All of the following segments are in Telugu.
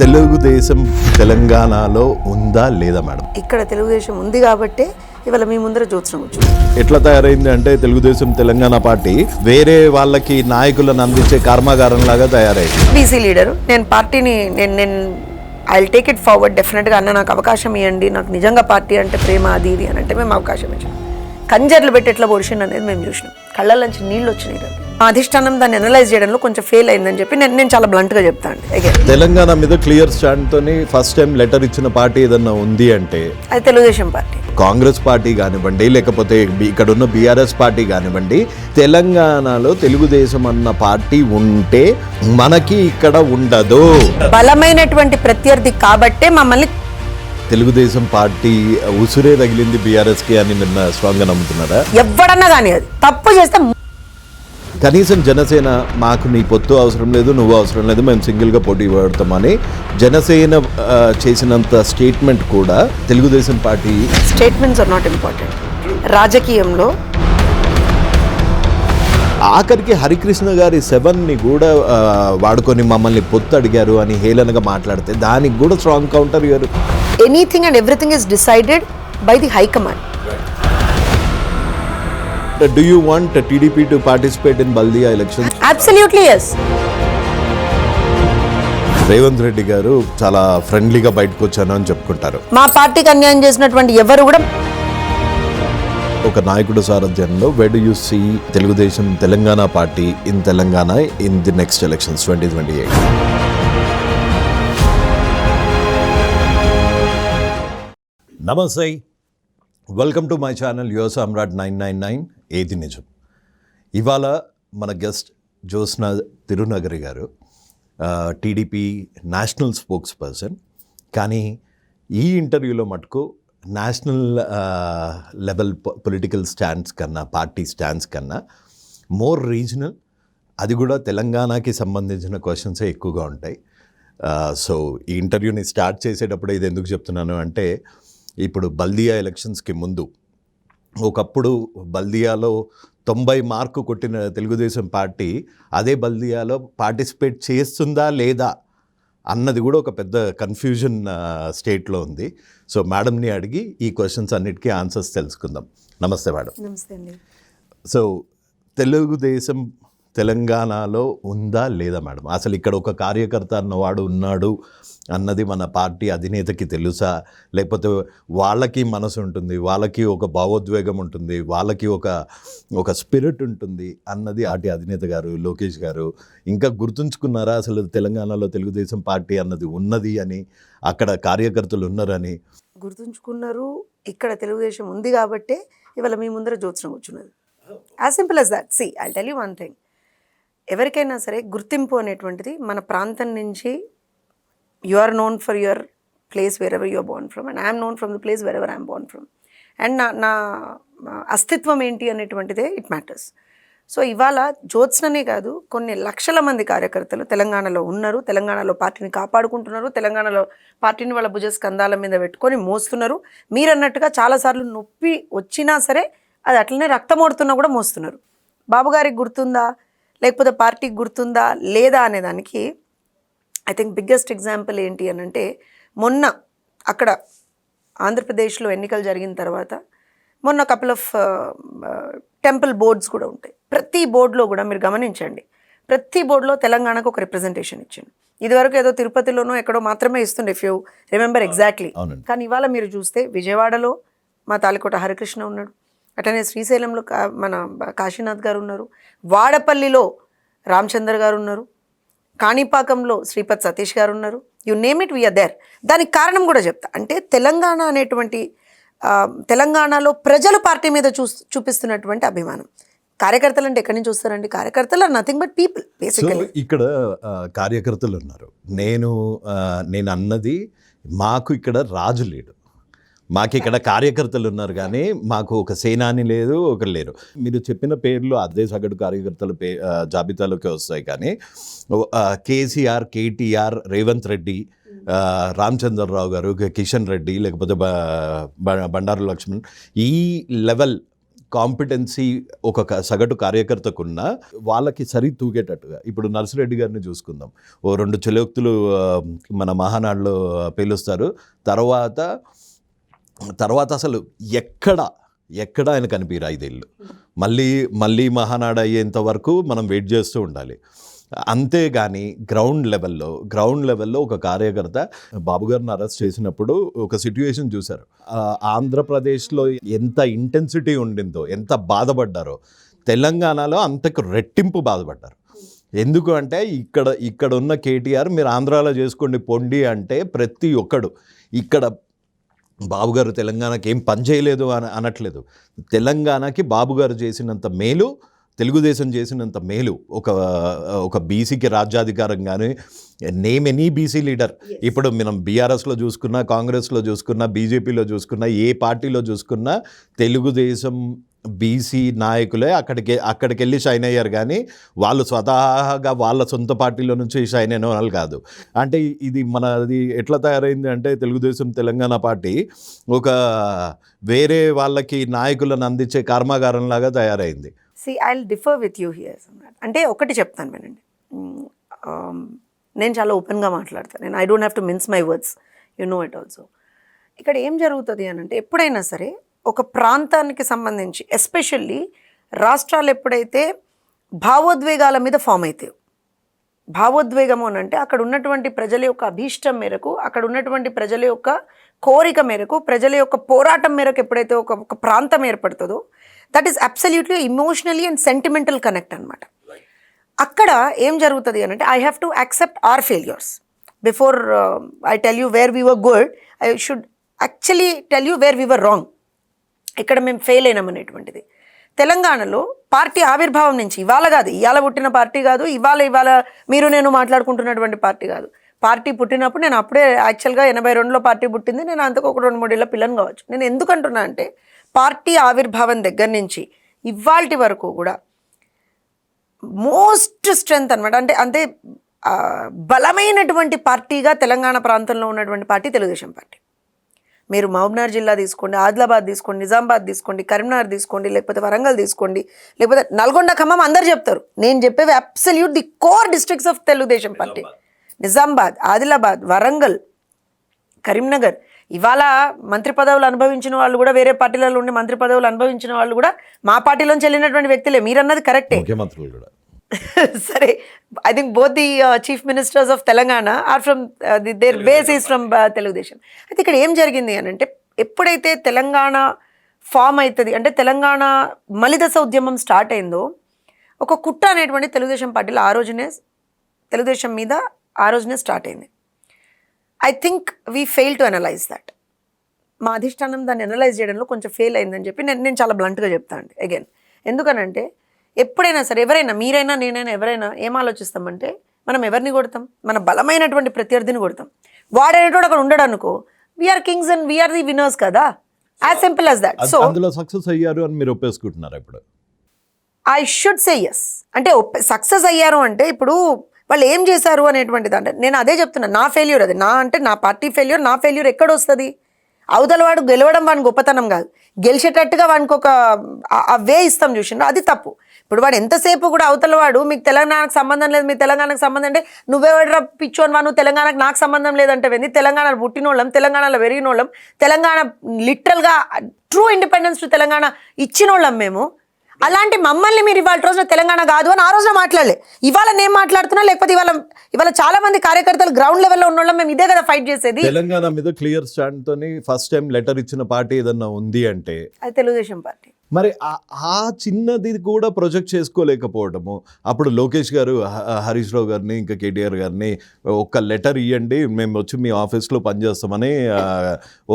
తెలుగుదేశం తెలంగాణలో ఉందా లేదా మేడం? ఇక్కడ తెలుగుదేశం ఉంది కాబట్టి ఇవాళ మీ ముందర జ్యోత్సనం వచ్చింది. ఎట్లా తయారైంది అంటే తెలుగుదేశం తెలంగాణ పార్టీ వేరే వాళ్ళకి నాయకులను అందించే కర్మాగారం లాగా తయారైంది. బీసీ లీడరు నేను పార్టీని నేను I will take it forward డెఫినెట్గా. అన్న నాకు అవకాశం ఇవ్వండి, నాకు నిజంగా పార్టీ అంటే ప్రేమ అది ఇది అని అంటే మేము అవకాశం ఇచ్చాం. కంజర్లు పెట్టి ఎట్లా పొడిచిండు అనేది మేము చూసినాం. కళ్ళల్లోంచి నీళ్ళు వచ్చినాయి. మా అధిష్టానం దాన్ని అనలైజ్ చేయడంలో కొంచెం ఫెయిల్ అయిందని చెప్పి నేను చాలా బ్లంట్గా చెప్తాను. తెలంగాణ మీద క్లియర్ స్టాండ్ తోని ఫస్ట్ టైం లెటర్ ఇచ్చిన పార్టీ ఏదన్నా ఉంది అంటే అది తెలుగుదేశం పార్టీ. కాంగ్రెస్ పార్టీ కానివ్వండి, లేకపోతే ఇక్కడ ఉన్న బీఆర్ఎస్ పార్టీ కానివ్వండి, తెలంగాణలో తెలుగుదేశం అన్న పార్టీ ఉంటే మనకి ఇక్కడ ఉండదు. బలమైనటువంటి ప్రత్యర్థి కాబట్టే మమ్మల్ని తెలుగుదేశం పార్టీ ఉసురే తగిలింది బీఆర్ఎస్కి అని నిన్న స్ట్రాంగ్గా నమ్ముతున్నారా? ఎవడన్నా కానీ అది తప్పు చేస్తే కనీసం జనసేన మాకు నీ పొత్తు అవసరం లేదు, నువ్వు అవసరం లేదు, మేము సింగిల్గా పోటీ పడతామని జనసేన చేసినంత స్టేట్మెంట్ కూడా Telugu Desam party statements are not important. రాజకీయంలో ఆఖరికి హరికృష్ణ గారి 7ని కూడా వాడుకొని మమ్మల్ని పొత్తు అడిగారు అని హేళనగా మాట్లాడితే దానికి కూడా స్ట్రాంగ్ కౌంటర్ ఇవ్వరు. Anything and everything is decided by the high command. Do you want TDP to participate in Baldia elections? Absolutely yes. Revanth Reddy గారు చాలా ఫ్రెండ్లీగా బయటకు వచ్చాను అని చెప్పుకుంటారు. మా పార్టీకి అన్యాయం చేసినటువంటి ఎవరు కూడా ఒక నాయకుడు సారథ్యంలో where do you see Telugudesam Telangana party in Telangana in the next elections 2028? నమస్తే, welcome to my channel your Samrat 999 ఏది నిజం. ఇవాళ మన గెస్ట్ జ్యోత్స్న తిరునగరి గారు, టీడీపీ నేషనల్ స్పోక్స్ పర్సన్. కానీ ఈ ఇంటర్వ్యూలో మటుకు నేషనల్ లెవెల్ పొలిటికల్ స్టాండ్స్ కన్నా, పార్టీ స్టాండ్స్ కన్నా మోర్ రీజనల్, అది కూడా తెలంగాణకి సంబంధించిన క్వశ్చన్సే ఎక్కువగా ఉంటాయి. సో ఈ ఇంటర్వ్యూని స్టార్ట్ చేసేటప్పుడు ఇది ఎందుకు చెప్తున్నాను అంటే, ఇప్పుడు బల్దియా ఎలక్షన్స్కి ముందు ఒకప్పుడు బల్దియాలో 90 మార్కు కొట్టిన తెలుగుదేశం పార్టీ అదే బల్దియాలో పార్టిసిపేట్ చేస్తుందా లేదా అన్నది కూడా ఒక పెద్ద కన్ఫ్యూజన్ స్టేట్లో ఉంది. సో మేడంని అడిగి ఈ క్వశ్చన్స్ అన్నిటికీ ఆన్సర్స్ తెలుసుకుందాం. నమస్తే మేడం. నమస్తే అండి. సో తెలుగుదేశం తెలంగాణలో ఉందా లేదా మేడం? అసలు ఇక్కడ ఒక కార్యకర్త అన్నవాడు ఉన్నాడు అన్నది మన పార్టీ అధినేతకి తెలుసా? లేకపోతే వాళ్ళకి మనసు ఉంటుంది, వాళ్ళకి ఒక భావోద్వేగం ఉంటుంది, వాళ్ళకి ఒక స్పిరిట్ ఉంటుంది అన్నది ఆటి అధినేత గారు లోకేష్ గారు ఇంకా గుర్తుంచుకున్నారా? అసలు తెలంగాణలో తెలుగుదేశం పార్టీ అన్నది ఉన్నది అని, అక్కడ కార్యకర్తలు ఉన్నారని గుర్తుంచుకున్నారు. ఇక్కడ తెలుగుదేశం ఉంది కాబట్టే ఇవాళ మీ ముందర జ్యోత్సనం కూర్చున్నది. As simple as that. See I tell you one thing, ఎవరికైనా సరే గుర్తింపు అనేటువంటిది మన ప్రాంతం నుంచి you are known for your place wherever you are born from, and I'm known from the place wherever I'm born from, and నా అస్తిత్వం ఏంటి అనేటువంటిదే ఇట్ మ్యాటర్స్. సో ఇవాళ జ్యోత్స్ననే కాదు, కొన్ని లక్షల మంది కార్యకర్తలు తెలంగాణలో ఉన్నారు, తెలంగాణలో పార్టీని కాపాడుకుంటున్నారు, తెలంగాణలో పార్టీని వాళ్ళ భుజ స్కంధాల మీద పెట్టుకొని మోస్తున్నారు. మీరన్నట్టుగా చాలాసార్లు నొప్పి వచ్చినా సరే అది అట్లనే రక్తమోడుతున్నా కూడా మోస్తున్నారు. బాబు గారికి గుర్తుందా లేకపోతే పార్టీకి గుర్తుందా లేదా అనేదానికి ఐ థింక్ బిగ్గెస్ట్ ఎగ్జాంపుల్ ఏంటి అని అంటే, మొన్న అక్కడ ఆంధ్రప్రదేశ్లో ఎన్నికలు జరిగిన తర్వాత మొన్న కపుల్ ఆఫ్ టెంపుల్ బోర్డ్స్ కూడా ఉంటాయి. ప్రతి బోర్డులో కూడా మీరు గమనించండి, ప్రతి బోర్డులో తెలంగాణకు ఒక రిప్రజెంటేషన్ ఇచ్చింది. ఇదివరకు ఏదో తిరుపతిలోనో ఎక్కడో మాత్రమే ఇస్తుండే, ఇఫ్ యూ రిమెంబర్ ఎగ్జాక్ట్లీ. కానీ ఇవాళ మీరు చూస్తే విజయవాడలో మా తాలికోట హరికృష్ణ ఉన్నాడు, అటనే శ్రీశైలంలో మన కాశీనాథ్ గారు ఉన్నారు, వాడపల్లిలో రామచంద్ర గారు ఉన్నారు, కాణిపాకంలో శ్రీపత్ సతీష్ గారు ఉన్నారు. You name it, we are there. దానికి కారణం కూడా చెప్తా. అంటే తెలంగాణ అనేటువంటి తెలంగాణలో ప్రజలు పార్టీ మీద చూపిస్తున్నటువంటి అభిమానం. కార్యకర్తలు అంటే ఎక్కడి నుంచి చూస్తారండి? కార్యకర్తలు are nothing but people basically. ఇక్కడ కార్యకర్తలు ఉన్నారు. నేను అన్నది, మాకు ఇక్కడ రాజు లేడు, మాకు ఇక్కడ కార్యకర్తలు ఉన్నారు, కానీ మాకు ఒక సేనాని లేదు, ఒకరు లేరు. మీరు చెప్పిన పేర్లు అదే సగటు కార్యకర్తల జాబితాలోకి వస్తాయి. కానీ కేసీఆర్, కేటీఆర్, రేవంత్ రెడ్డి, రామచంద్రరావు గారు, కిషన్ రెడ్డి, లేకపోతే బండారు లక్ష్మణ్, ఈ లెవెల్ కాంపిటెన్సీ ఒక సగటు కార్యకర్తకున్న వాళ్ళకి సరి తూగేటట్టుగా ఇప్పుడు నర్సిరెడ్డి గారిని చూసుకుందాం. ఓ 2 చలోక్తులు మన మహానాడులో పేలుస్తారు. తర్వాత అసలు ఎక్కడ ఆయన కనిపించరు 5 ఏళ్ళు. మళ్ళీ మహానాడు అయ్యేంత వరకు మనం వెయిట్ చేస్తూ ఉండాలి. అంతేగాని గ్రౌండ్ లెవెల్లో ఒక కార్యకర్త బాబు గారిని అరెస్ట్ చేసినప్పుడు ఒక సిట్యుయేషన్ చూశారు. ఆంధ్రప్రదేశ్లో ఎంత ఇంటెన్సిటీ ఉండిందో, ఎంత బాధపడ్డారో, తెలంగాణలో అంతకు రెట్టింపు బాధపడ్డారు. ఎందుకు అంటే ఇక్కడ ఉన్న కేటీఆర్ మీరు ఆంధ్రాలో చేసుకోండి పొండి అంటే ప్రతి ఒక్కడు ఇక్కడ బాబు గారు తెలంగాణకి ఏం పని చేయలేదు అనట్లేదు. తెలంగాణకి బాబు గారు చేసినంత మేలు, తెలుగుదేశం చేసినంత మేలు, ఒక బీసీకి రాజ్యాధికారం కానీ, నేమ్ ఎనీ బీసీ లీడర్. ఇప్పుడు మనం బీఆర్ఎస్లో చూసుకున్నా, కాంగ్రెస్లో చూసుకున్నా, బీజేపీలో చూసుకున్నా, ఏ పార్టీలో చూసుకున్నా తెలుగుదేశం బీసీ నాయకులే అక్కడికి వెళ్ళి షైన్ అయ్యారు. కానీ వాళ్ళు స్వతహాగా వాళ్ళ సొంత పార్టీలో నుంచి షైన్ అయిన వాళ్ళు కాదు. అంటే ఇది మనది ఎట్లా తయారైంది అంటే తెలుగుదేశం తెలంగాణ పార్టీ ఒక వేరే వాళ్ళకి నాయకులను అందించే కర్మాగారంలాగా తయారైంది. See, I'll differ with you here. అంటే ఒకటి చెప్తాను వినండి, నేను చాలా ఓపెన్గా మాట్లాడతాను. I don't have to mince my words, you know it also. ఇక్కడ ఏం జరుగుతుంది అని అంటే ఎప్పుడైనా సరే ఒక ప్రాంతానికి సంబంధించి ఎస్పెషల్లీ రాష్ట్రాలు ఎప్పుడైతే భావోద్వేగాల మీద ఫామ్ అవుతాయో, భావోద్వేగము అని అంటే అక్కడ ఉన్నటువంటి ప్రజల యొక్క అభీష్టం మేరకు, అక్కడ ఉన్నటువంటి ప్రజల యొక్క కోరిక మేరకు, ప్రజల యొక్క పోరాటం మేరకు ఎప్పుడైతే ఒక ప్రాంతం ఏర్పడుతుందో that is absolutely emotionally and sentimental connect అనమాట. అక్కడ ఏం జరుగుతుంది అని అంటే I have to accept our failures before I tell you where we were good. I should actually tell you where we were wrong. ఇక్కడ మేము ఫెయిల్ అయినామనేటువంటిది. తెలంగాణలో పార్టీ ఆవిర్భావం నుంచి ఇవాళ పుట్టిన పార్టీ కాదు, ఇవాళ మీరు నేను మాట్లాడుకుంటున్నటువంటి పార్టీ కాదు. పార్టీ పుట్టినప్పుడు నేను అప్పుడే యాక్చువల్గా 82లో పార్టీ పుట్టింది. నేను అంతకు ఒక 2-3 ఏళ్ళ పిల్లని కావచ్చు. నేను ఎందుకంటున్నా అంటే పార్టీ ఆవిర్భావం దగ్గర నుంచి ఇవాల్టి వరకు కూడా మోస్ట్ స్ట్రెంగ్త్ అనమాట, అంటే బలమైనటువంటి పార్టీగా తెలంగాణ ప్రాంతంలో ఉన్నటువంటి పార్టీ తెలుగుదేశం పార్టీ. మీరు మహబూబ్నగర్ జిల్లా తీసుకోండి, ఆదిలాబాద్ తీసుకోండి, నిజామాబాద్ తీసుకోండి, కరీంనగర్ తీసుకోండి, లేకపోతే వరంగల్ తీసుకోండి, లేకపోతే నల్గొండ, ఖమ్మం, అందరు చెప్తారు. నేను చెప్పేవి absolute the core districts of Telugu Desam party. Nizamabad, Adilabad, Warangal, Karimnagar. ఇవాళ మంత్రి పదవులు అనుభవించిన వాళ్ళు కూడా, వేరే పార్టీలలో ఉండి మంత్రి పదవులు అనుభవించిన వాళ్ళు కూడా మా పార్టీలోంచి వెళ్ళినటువంటి వ్యక్తులే. మీరన్నది కరెక్టే. ముఖ్యమంత్రులు కూడా సరే, I think both the chief ministers of Telangana are from their base is from Telugu Desam. అయితే ఇక్కడ ఏం జరిగింది అని అంటే ఎప్పుడైతే తెలంగాణ ఫామ్ అవుతుంది అంటే తెలంగాణ మలిదశ ఉద్యమం స్టార్ట్ అయిందో ఒక కుట్ర అనేటువంటి తెలుగుదేశం పార్టీలో తెలుగుదేశం మీద ఆ రోజునే స్టార్ట్ అయింది. I think we fail to analyse that. మా అధిష్టానం దాన్ని అనలైజ్ చేయడంలో కొంచెం ఫెయిల్ అయిందని చెప్పి నేను చాలా బ్లంట్గా చెప్తాను అండి అగైన్. ఎందుకనంటే ఎప్పుడైనా సరే ఎవరైనా, మీరైనా నేనైనా ఎవరైనా ఏం ఆలోచిస్తామంటే మనం ఎవరిని కొడతాం? మన బలమైనటువంటి ప్రత్యర్థిని కొడతాం. వాడనేటోడు అక్కడ ఉండడు అనుకో, we are kings and we are the winners కదా, as simple as that. So అందులో సక్సెస్ అయ్యారు అని మీరు ఒప్పేసుకుంటున్నారు ఇప్పుడు? I should say yes. అంటే సక్సెస్ అయ్యారు అంటే ఇప్పుడు వాళ్ళు ఏం చేశారు అనేటువంటిది. అంటే నేను అదే చెప్తున్నాను, నా ఫెయిల్యూర్ అది. నా పార్టీ ఫెయిల్యూర్, నా ఫెయిల్యూర్ ఎక్కడ వస్తుంది? అవతల వాడు గెలవడం వాడిని గొప్పతనం కాదు, గెలిచేటట్టుగా వాడికి ఒక వే ఇస్తాం చూసిండు, అది తప్పు. ఇప్పుడు వాడు ఎంతసేపు కూడా అవతల వాడు మీకు తెలంగాణకు సంబంధం లేదు, మీ తెలంగాణకు సంబంధం అంటే నువ్వెవడరా పిచ్చోని నువ్వు తెలంగాణకు నాకు సంబంధం లేదంటే వెంది. తెలంగాణలో పుట్టినోళ్ళం, తెలంగాణలో పెరిగినోళ్ళం, తెలంగాణ లిటరల్గా ట్రూ ఇండిపెండెన్స్ టు తెలంగాణ ఇచ్చినోళ్ళం మేము. అలాంటి మమ్మల్ని మీరు ఇవాళ రోజున తెలంగాణ కాదు అని ఆ రోజున మాట్లాడలే. ఇవాళ నేను మాట్లాడుతున్నా, లేకపోతే ఇవాళ చాలా మంది కార్యకర్తలు గ్రౌండ్ లెవెల్లో ఉన్న వాళ్ళం మేము ఇదే కదా ఫైట్ చేసేది. తెలంగాణ మీద క్లియర్ స్టాండ్ తోని ఫస్ట్ టైం లెటర్ ఇచ్చిన పార్టీ ఏదన్నా ఉంది అంటే అది తెలుగుదేశం పార్టీ. మరి ఆ చిన్నది కూడా ప్రొజెక్ట్ చేసుకోలేకపోవడము. అప్పుడు లోకేష్ గారు హరీష్ రావు గారిని ఇంకా కేటీఆర్ గారిని ఒక లెటర్ ఇవ్వండి, మేము వచ్చి మీ ఆఫీస్లో పనిచేస్తామని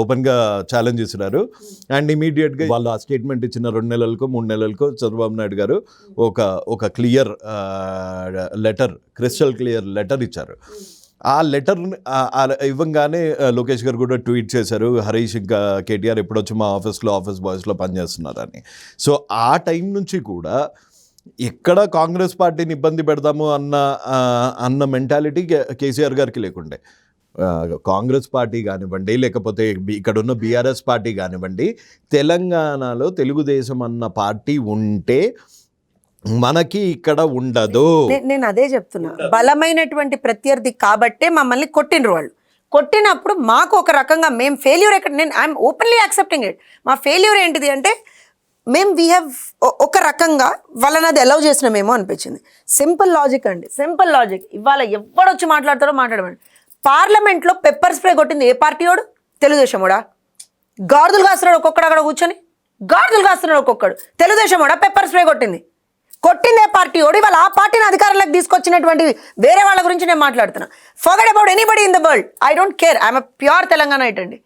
ఓపెన్గా ఛాలెంజ్ చేసినారు. అండ్ ఇమీడియట్గా వాళ్ళు ఆ స్టేట్మెంట్ ఇచ్చిన 2 నెలలకో 3 నెలలకో చంద్రబాబు నాయుడు గారు ఒక clear letter, crystal clear letter ఇచ్చారు. ఆ లెటర్ ఇవ్వగానే లోకేష్ గారు కూడా ట్వీట్ చేశారు, హరీష్ ఇంకా కేటీఆర్ ఎప్పుడొచ్చి మా ఆఫీస్ బాయ్స్లో పనిచేస్తున్నారని. సో ఆ టైం నుంచి కూడా ఎక్కడ కాంగ్రెస్ పార్టీని ఇబ్బంది పెడదాము అన్న మెంటాలిటీ కేసీఆర్ గారికి లేకుండే. కాంగ్రెస్ పార్టీ కానివ్వండి, లేకపోతే ఇక్కడ ఉన్న బీఆర్ఎస్ పార్టీ కానివ్వండి, తెలంగాణలో తెలుగుదేశం అన్న పార్టీ ఉంటే మనకి ఇక్కడ ఉండదు. నేను అదే చెప్తున్నా, బలమైనటువంటి ప్రత్యర్థి కాబట్టే మమ్మల్ని కొట్టినరు వాళ్ళు. కొట్టినప్పుడు మాకు ఒక రకంగా మేము ఫెయిల్యూర్ ఎక్కడ, నేను ఐఎమ్ ఓపెన్లీ యాక్సెప్టింగ్ ఇట్. మా ఫెయిల్యూర్ ఏంటిది అంటే వీ హ్యావ్ ఒక రకంగా వాళ్ళని అది అలౌ చేసినామేమో అనిపించింది. సింపుల్ లాజిక్ అండి, సింపుల్ లాజిక్. ఇవాళ ఎవడొచ్చి మాట్లాడతారో మాట్లాడమండి. పార్లమెంట్లో పెప్పర్ స్ప్రే కొట్టింది ఏ పార్టీ వాడు? తెలుగుదేశం వాడా? గాడిదలు కాస్తున్నాడు ఒక్కొక్కడు అక్కడ కూర్చొని, గాడిదలు కాస్తున్నాడు ఒక్కొక్కడు. తెలుగుదేశం వాడా పెప్పర్ స్ప్రే కొట్టింది? కొట్టిందే పార్టీ వాడు. ఇవాళ ఆ పార్టీని అధికారంలోకి తీసుకొచ్చినటువంటి వేరే వాళ్ళ గురించి నేను మాట్లాడుతున్నా. Forget about anybody in the world, I don't care. I'm pure Telangana అండి.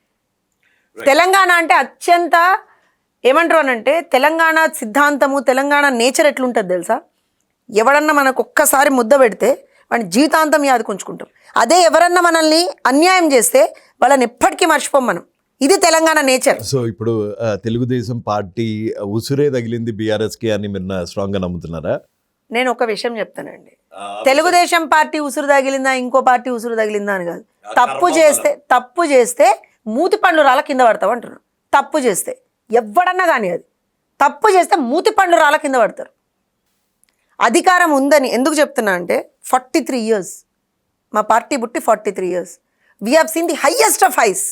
తెలంగాణ అంటే అత్యంత ఏమంటారు అనంటే, తెలంగాణ సిద్ధాంతము, తెలంగాణ నేచర్ ఎట్లుంటుంది తెలుసా? ఎవడన్నా మనకు ఒక్కసారి ముద్ద పెడితే వాడిని జీవితాంతం యాదుకుంచుకుంటాం. అదే ఎవరన్నా మనల్ని అన్యాయం చేస్తే వాళ్ళని ఎప్పటికీ మర్చిపోం మనం. ఇది తెలంగాణ నేచర్. సో ఇప్పుడు తెలుగుదేశం పార్టీ ఉసురే తగిలింది బీఆర్ఎస్కి అని మీరు స్ట్రాంగ్గా నమ్ముతున్నారా? నేను ఒక విషయం చెప్తానండి, తెలుగుదేశం పార్టీ ఉసురు తగిలిందా ఇంకో పార్టీ ఉసురు తగిలిందా అని కాదు. తప్పు చేస్తే మూతి పండ్లు రాళ్ళ కింద పడతావు అంటున్నాను. తప్పు చేస్తే ఎవడన్నా కానీ, అది తప్పు చేస్తే మూతి పండ్లు రాళ్ళ కింద పడతారు. అధికారం ఉందని ఎందుకు చెప్తున్నా అంటే 43 years మా పార్టీ బుట్టి 43 years. We have seen the highest of highs.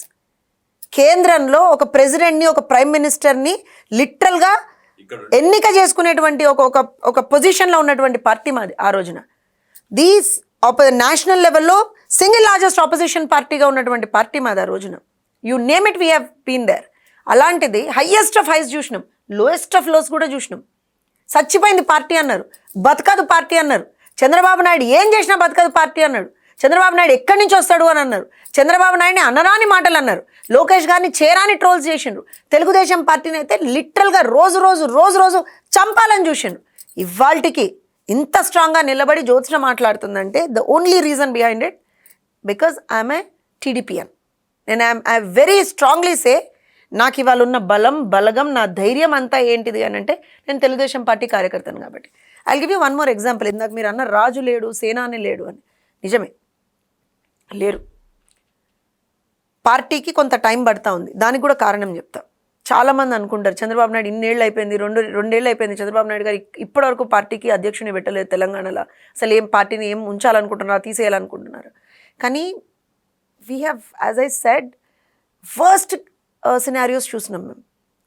కేంద్రంలో ఒక ప్రెసిడెంట్ని, ఒక ప్రైమ్ మినిస్టర్ని లిటరల్గా ఎన్నిక చేసుకునేటువంటి ఒక పొజిషన్లో ఉన్నటువంటి పార్టీ మాది ఆ రోజున. దీస్ నేషనల్ లెవెల్లో సింగిల్ లార్జెస్ట్ ఆపోజిషన్ పార్టీగా ఉన్నటువంటి పార్టీ మాది ఆ రోజున. You name it, we have been there. అలాంటిది హైయెస్ట్ ఆఫ్ హైస్ చూసినాం, లోయెస్ట్ ఆఫ్ లోస్ కూడా చూసినాం. చచ్చిపోయింది పార్టీ అన్నారు, బతకదు పార్టీ అన్నారు. చంద్రబాబు నాయుడు ఏం చేసినా బతకదు పార్టీ అన్నాడు. చంద్రబాబు నాయుడు ఎక్కడి నుంచి వస్తాడు అని అన్నారు. చంద్రబాబు నాయుడిని అనరాని మాటలు అన్నారు. లోకేష్ గారిని చేరాని ట్రోల్స్ చేసిండ్రు. తెలుగుదేశం పార్టీని అయితే లిటరల్గా రోజు చంపాలని చూసిండ్రు. ఇవాళకి ఇంత స్ట్రాంగ్గా నిలబడి జ్యోత్స్న మాట్లాడుతుందంటే the only reason behind it because I'm a TDPian. నేను ఐ వెరీ స్ట్రాంగ్లీ సే, నాకు ఇవాళ ఉన్న బలగం, నా ధైర్యం అంతా ఏంటిది అని అంటే నేను తెలుగుదేశం పార్టీ కార్యకర్తను కాబట్టి. I give you one more example. ఇందాక మీరు అన్న రాజు లేడు, సేనాని లేడు అని. నిజమే, లేరు. పార్టీకి కొంత టైం పడతా ఉంది. దానికి కూడా కారణం చెప్తా. చాలామంది అనుకుంటారు చంద్రబాబు నాయుడు ఇన్నేళ్ళు అయిపోయింది, రెండేళ్ళు అయిపోయింది చంద్రబాబు నాయుడు గారు ఇప్పటివరకు పార్టీకి అధ్యక్షుని పెట్టలేదు తెలంగాణలో. అసలు పార్టీని ఉంచాలనుకుంటున్నారా, తీసేయాలనుకుంటున్నారు? కానీ we have, as I said, worst scenarios చూసినాం మేము.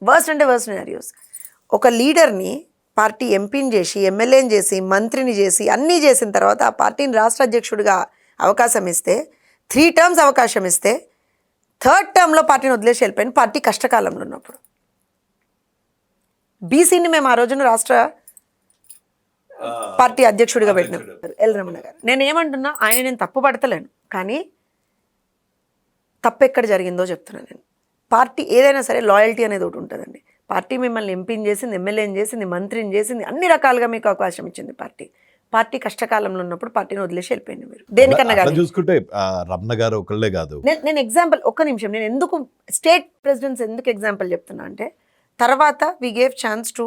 Worst scenarios. ఒక లీడర్ని పార్టీ ఎంపీని చేసి, ఎమ్మెల్యేని చేసి, మంత్రిని చేసి, అన్నీ చేసిన తర్వాత ఆ పార్టీని రాష్ట్ర అధ్యక్షుడిగా అవకాశం ఇస్తే, 3 terms అవకాశం ఇస్తే, 3rd termలో పార్టీని వదిలేసి వెళ్ళిపోయిన పార్టీ కష్టకాలంలో ఉన్నప్పుడు. బీసీని మేము ఆ రోజున రాష్ట్ర పార్టీ అధ్యక్షుడిగా పెట్టినాం, ఎల్ రమణ గారు. నేను ఏమంటున్నా, నేను తప్పు పడతలేను, కానీ తప్పు ఎక్కడ జరిగిందో చెప్తున్నాను నేను. పార్టీ ఏదైనా సరే లాయల్టీ అనేది ఒకటి ఉంటుందండి. పార్టీ మిమ్మల్ని ఎంపీని చేసింది, ఎమ్మెల్యేని చేసింది, మంత్రిని చేసింది, అన్ని రకాలుగా మీకు అవకాశం ఇచ్చింది పార్టీ కష్టకాలంలో ఉన్నప్పుడు పార్టీని వదిలేసి వెళ్ళిపోయింది. మీరు దేనికన్నా కానీ చూసుకుంటే రమణ గారు ఒకళ్ళే కాదు. నేను ఎగ్జాంపుల్, ఒక్క నిమిషం, నేను ఎందుకు స్టేట్ ప్రెసిడెంట్స్ ఎందుకు ఎగ్జాంపుల్ చెప్తున్నా అంటే, తర్వాత we gave chance to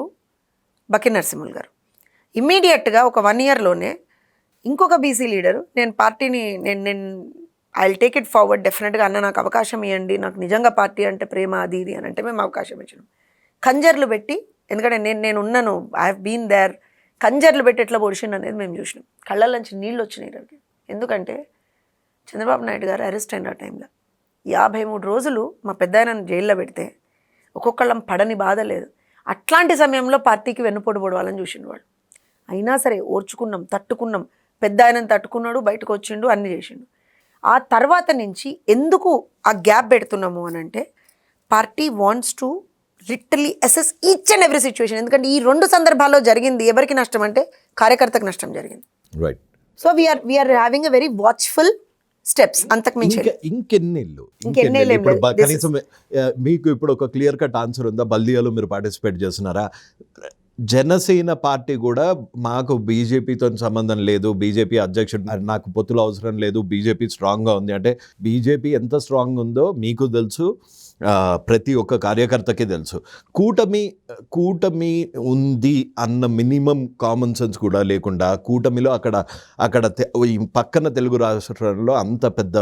Baki Narasimhulu గారు. ఇమ్మీడియట్గా ఒక 1 yearలోనే ఇంకొక బీసీ లీడరు, నేను పార్టీని నేను I will take it forward డెఫినెట్గా, అన్న నాకు అవకాశం ఇవ్వండి, నాకు నిజంగా పార్టీ అంటే ప్రేమ, అది ఇది అని అంటే మేము అవకాశం ఇచ్చినాం. కంజర్లు పెట్టి, ఎందుకంటే నేను ఉన్నాను, ఐ హ్యావ్ బీన్ దేర్, కంజర్లు పెట్టి ఎట్లా పొడిచిండు అనేది మేము చూసినాం. కళ్ళల్లోంచి నీళ్ళు వచ్చినాయి. ఎందుకంటే చంద్రబాబు నాయుడు గారు అరెస్ట్ అయిన ఆ టైంలో 53 రోజులు మా పెద్ద ఆయనను జైల్లో పెడితే ఒక్కొక్కళ్ళం పడని బాధ లేదు. అట్లాంటి సమయంలో పార్టీకి వెన్నుపోటు పొడవాలని చూసిండు వాళ్ళు. అయినా సరే ఓర్చుకున్నాం, తట్టుకున్నాం. పెద్ద ఆయనను తట్టుకున్నాడు, బయటకు వచ్చిండు, అన్నీ చేసిండు. ఆ తర్వాత నుంచి ఎందుకు ఆ గ్యాప్ పెడుతున్నాము అని అంటే, party wants to literally assess each and every situation. ఎందుకంటే ఈ 2 సందర్భాల్లో జరిగింది ఎవరికి నష్టం అంటే కార్యకర్తకు నష్టం జరిగింది. Right. So we are having a very watchful steps. అంతకు మించి ఇంకెన్నేళ్ళు కనీసం మీకు ఇప్పుడు ఒక క్లియర్ కట్ ఆన్సర్ ఉందా? బల్దియాలో మీరు పార్టిసిపేట్ చేస్తున్నారా? జనసేన పార్టీ కూడా మాకు బీజేపీతో సంబంధం లేదు, బీజేపీ అధ్యక్షుడు నాకు పొత్తులు అవసరం లేదు, బీజేపీ స్ట్రాంగ్గా ఉంది అంటే, బీజేపీ ఎంత స్ట్రాంగ్ ఉందో మీకు తెలుసు, ప్రతి ఒక్క కార్యకర్తకి తెలుసు. కూటమి ఉంది అన్న మినిమం కామన్ సెన్స్ కూడా లేకుండా కూటమిలో అక్కడ ఈ పక్కన తెలుగు రాష్ట్రాల్లో అంత పెద్ద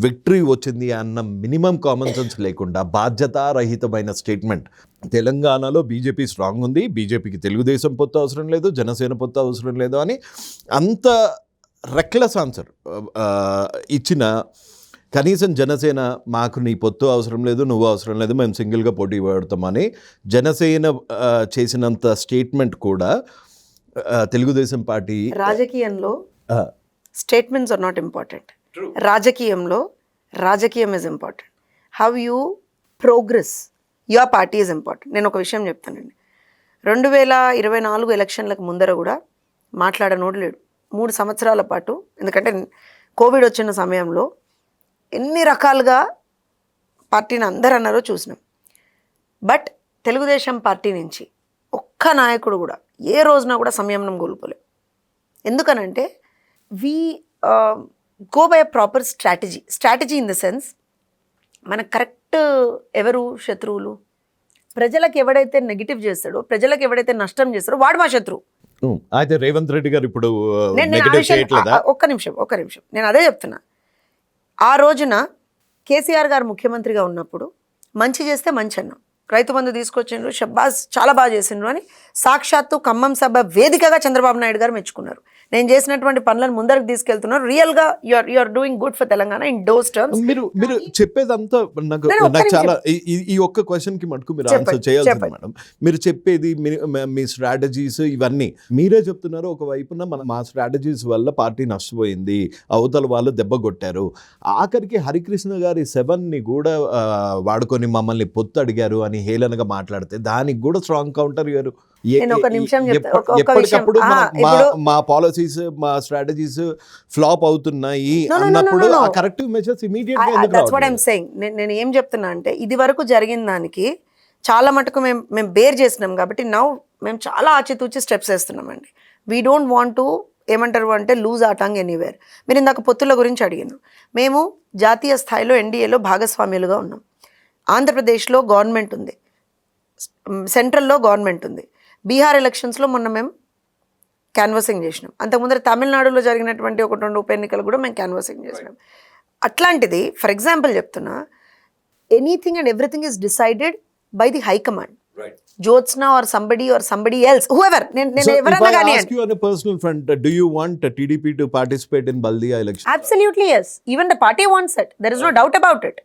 విక్టరీ వచ్చింది అన్న మినిమం కామన్ సెన్స్ లేకుండా బాధ్యతారహితమైన స్టేట్మెంట్. తెలంగాణలో బీజేపీ స్ట్రాంగ్ ఉంది, బీజేపీకి తెలుగుదేశం పొత్తు అవసరం లేదు, జనసేన పొత్తు అవసరం లేదు అని అంత రెక్లెస్ ఆన్సర్ ఇచ్చిన, కనీసం జనసేన మాకు నీ పొత్తు అవసరం లేదు, నువ్వు అవసరం లేదు, మేము సింగిల్గా పోటీ పడతామని జనసేన చేసినంత స్టేట్మెంట్ కూడా తెలుగుదేశం పార్టీ రాజకీయంలో స్టేట్మెంట్స్ ఆర్ నాట్ ఇంపార్టెంట్. రాజకీయంలో రాజకీయం is important. How you progress your party is important. నేను ఒక విషయం చెప్తానండి, 2024 ఎలక్షన్లకు ముందర కూడా మాట్లాడనోడు లేడు 3 సంవత్సరాల పాటు. ఎందుకంటే కోవిడ్ వచ్చిన సమయంలో ఎన్ని రకాలుగా పార్టీని అందరూ అన్నారో చూసినాం. బట్ తెలుగుదేశం పార్టీ నుంచి ఒక్క నాయకుడు కూడా ఏ రోజున కూడా సంయమనం కోల్పోలేదు. ఎందుకనంటే we go by a proper strategy in the sense, మన కరెక్ట్ ఎవరు శత్రువులు, ప్రజలకు ఎవడైతే నెగిటివ్ చేస్తాడో, ప్రజలకు ఎవడైతే నష్టం చేస్తాడో వాడు మా శత్రువు. అయితే రేవంత్ రెడ్డి గారు ఇప్పుడు ఒక్క నిమిషం నేను అదే చెప్తున్నా. ఆ రోజున కేసీఆర్ గారు ముఖ్యమంత్రిగా ఉన్నప్పుడు మంచి చేస్తే మంచి అన్నాం, రైతు బంధు తీసుకొచ్చిండ్రు, షబ్బాస్ చాలా బాగా చేసిండ్రు అని సాక్షాత్తు ఖమ్మం సభ వేదికగా చంద్రబాబు నాయుడు గారు మెచ్చుకున్నారు. నేను చేసినటువంటి పనులను ముందరకు తీసుకెళ్తున్నారు, రియల్గా you are doing good for Telangana in those terms. మీరు చెప్పేదంతా నాకు చాలా ఈ ఒక్క క్వశ్చన్ కి మటుకు మీరు ఆన్సర్ చేయాల్సింది మేడం. మీరు చెప్పేది మీ స్ట్రాటజీస్ ఇవన్నీ మీరే చెప్తున్నారు. ఒకవైపున మా స్ట్రాటజీస్ వల్ల పార్టీ నష్టపోయింది, అవతల వాళ్ళు దెబ్బ కొట్టారు, ఆఖరికి హరికృష్ణ గారి 7ని కూడా వాడుకొని మమ్మల్ని పొత్తు అడిగారు అని హేళనగా మాట్లాడితే దానికి కూడా స్ట్రాంగ్ కౌంటర్ గారు. ఎప్పటికప్పుడు మా పాలసీస్ మా స్ట్రాటజీస్ ఫ్లాప్ అవుతున్నాయి అన్నప్పుడు కరెక్టివ్ మెజర్స్ ఇమీడియట్ గా దట్స్ వాట్ ఐమ్ సేయింగ్. నేను ఏం చెప్తున్నా అంటే ఇది వరకు జరిగిన దానికి చాలా మటుకు మేము బేర్ చేసినాం కాబట్టి నౌ మేము చాలా ఆచితూచి స్టెప్స్ వేస్తున్నామండి. వీ డోంట్ వాంట్ టు ఏమంటారు అంటే లూజ్ ఆ టంగ్ ఎనీవేర్. మీరు ఇందాక పొత్తుల గురించి అడిగాను. మేము జాతీయ స్థాయిలో ఎన్డీఏలో భాగస్వామ్యులుగా ఉన్నాం. ఆంధ్రప్రదేశ్లో గవర్నమెంట్ ఉంది, సెంట్రల్లో గవర్నమెంట్ ఉంది. బీహార్ ఎలక్షన్స్లో మొన్న మేము క్యాన్వాసింగ్ చేసినాం. అంతకుముందర తమిళనాడులో జరిగినటువంటి 1-2 ఉప ఎన్నికలు కూడా మేము క్యాన్వాసింగ్ చేసినాం. అట్లాంటిది ఫర్ ఎగ్జాంపుల్ చెప్తున్నా, anything and everything is decided by the high command. Jyotsna or somebody else, whoever. So if I ask you on a personal front, do you want TDP to participate in Baldia election? Absolutely yes. Even the party wants it. There is no doubt about it.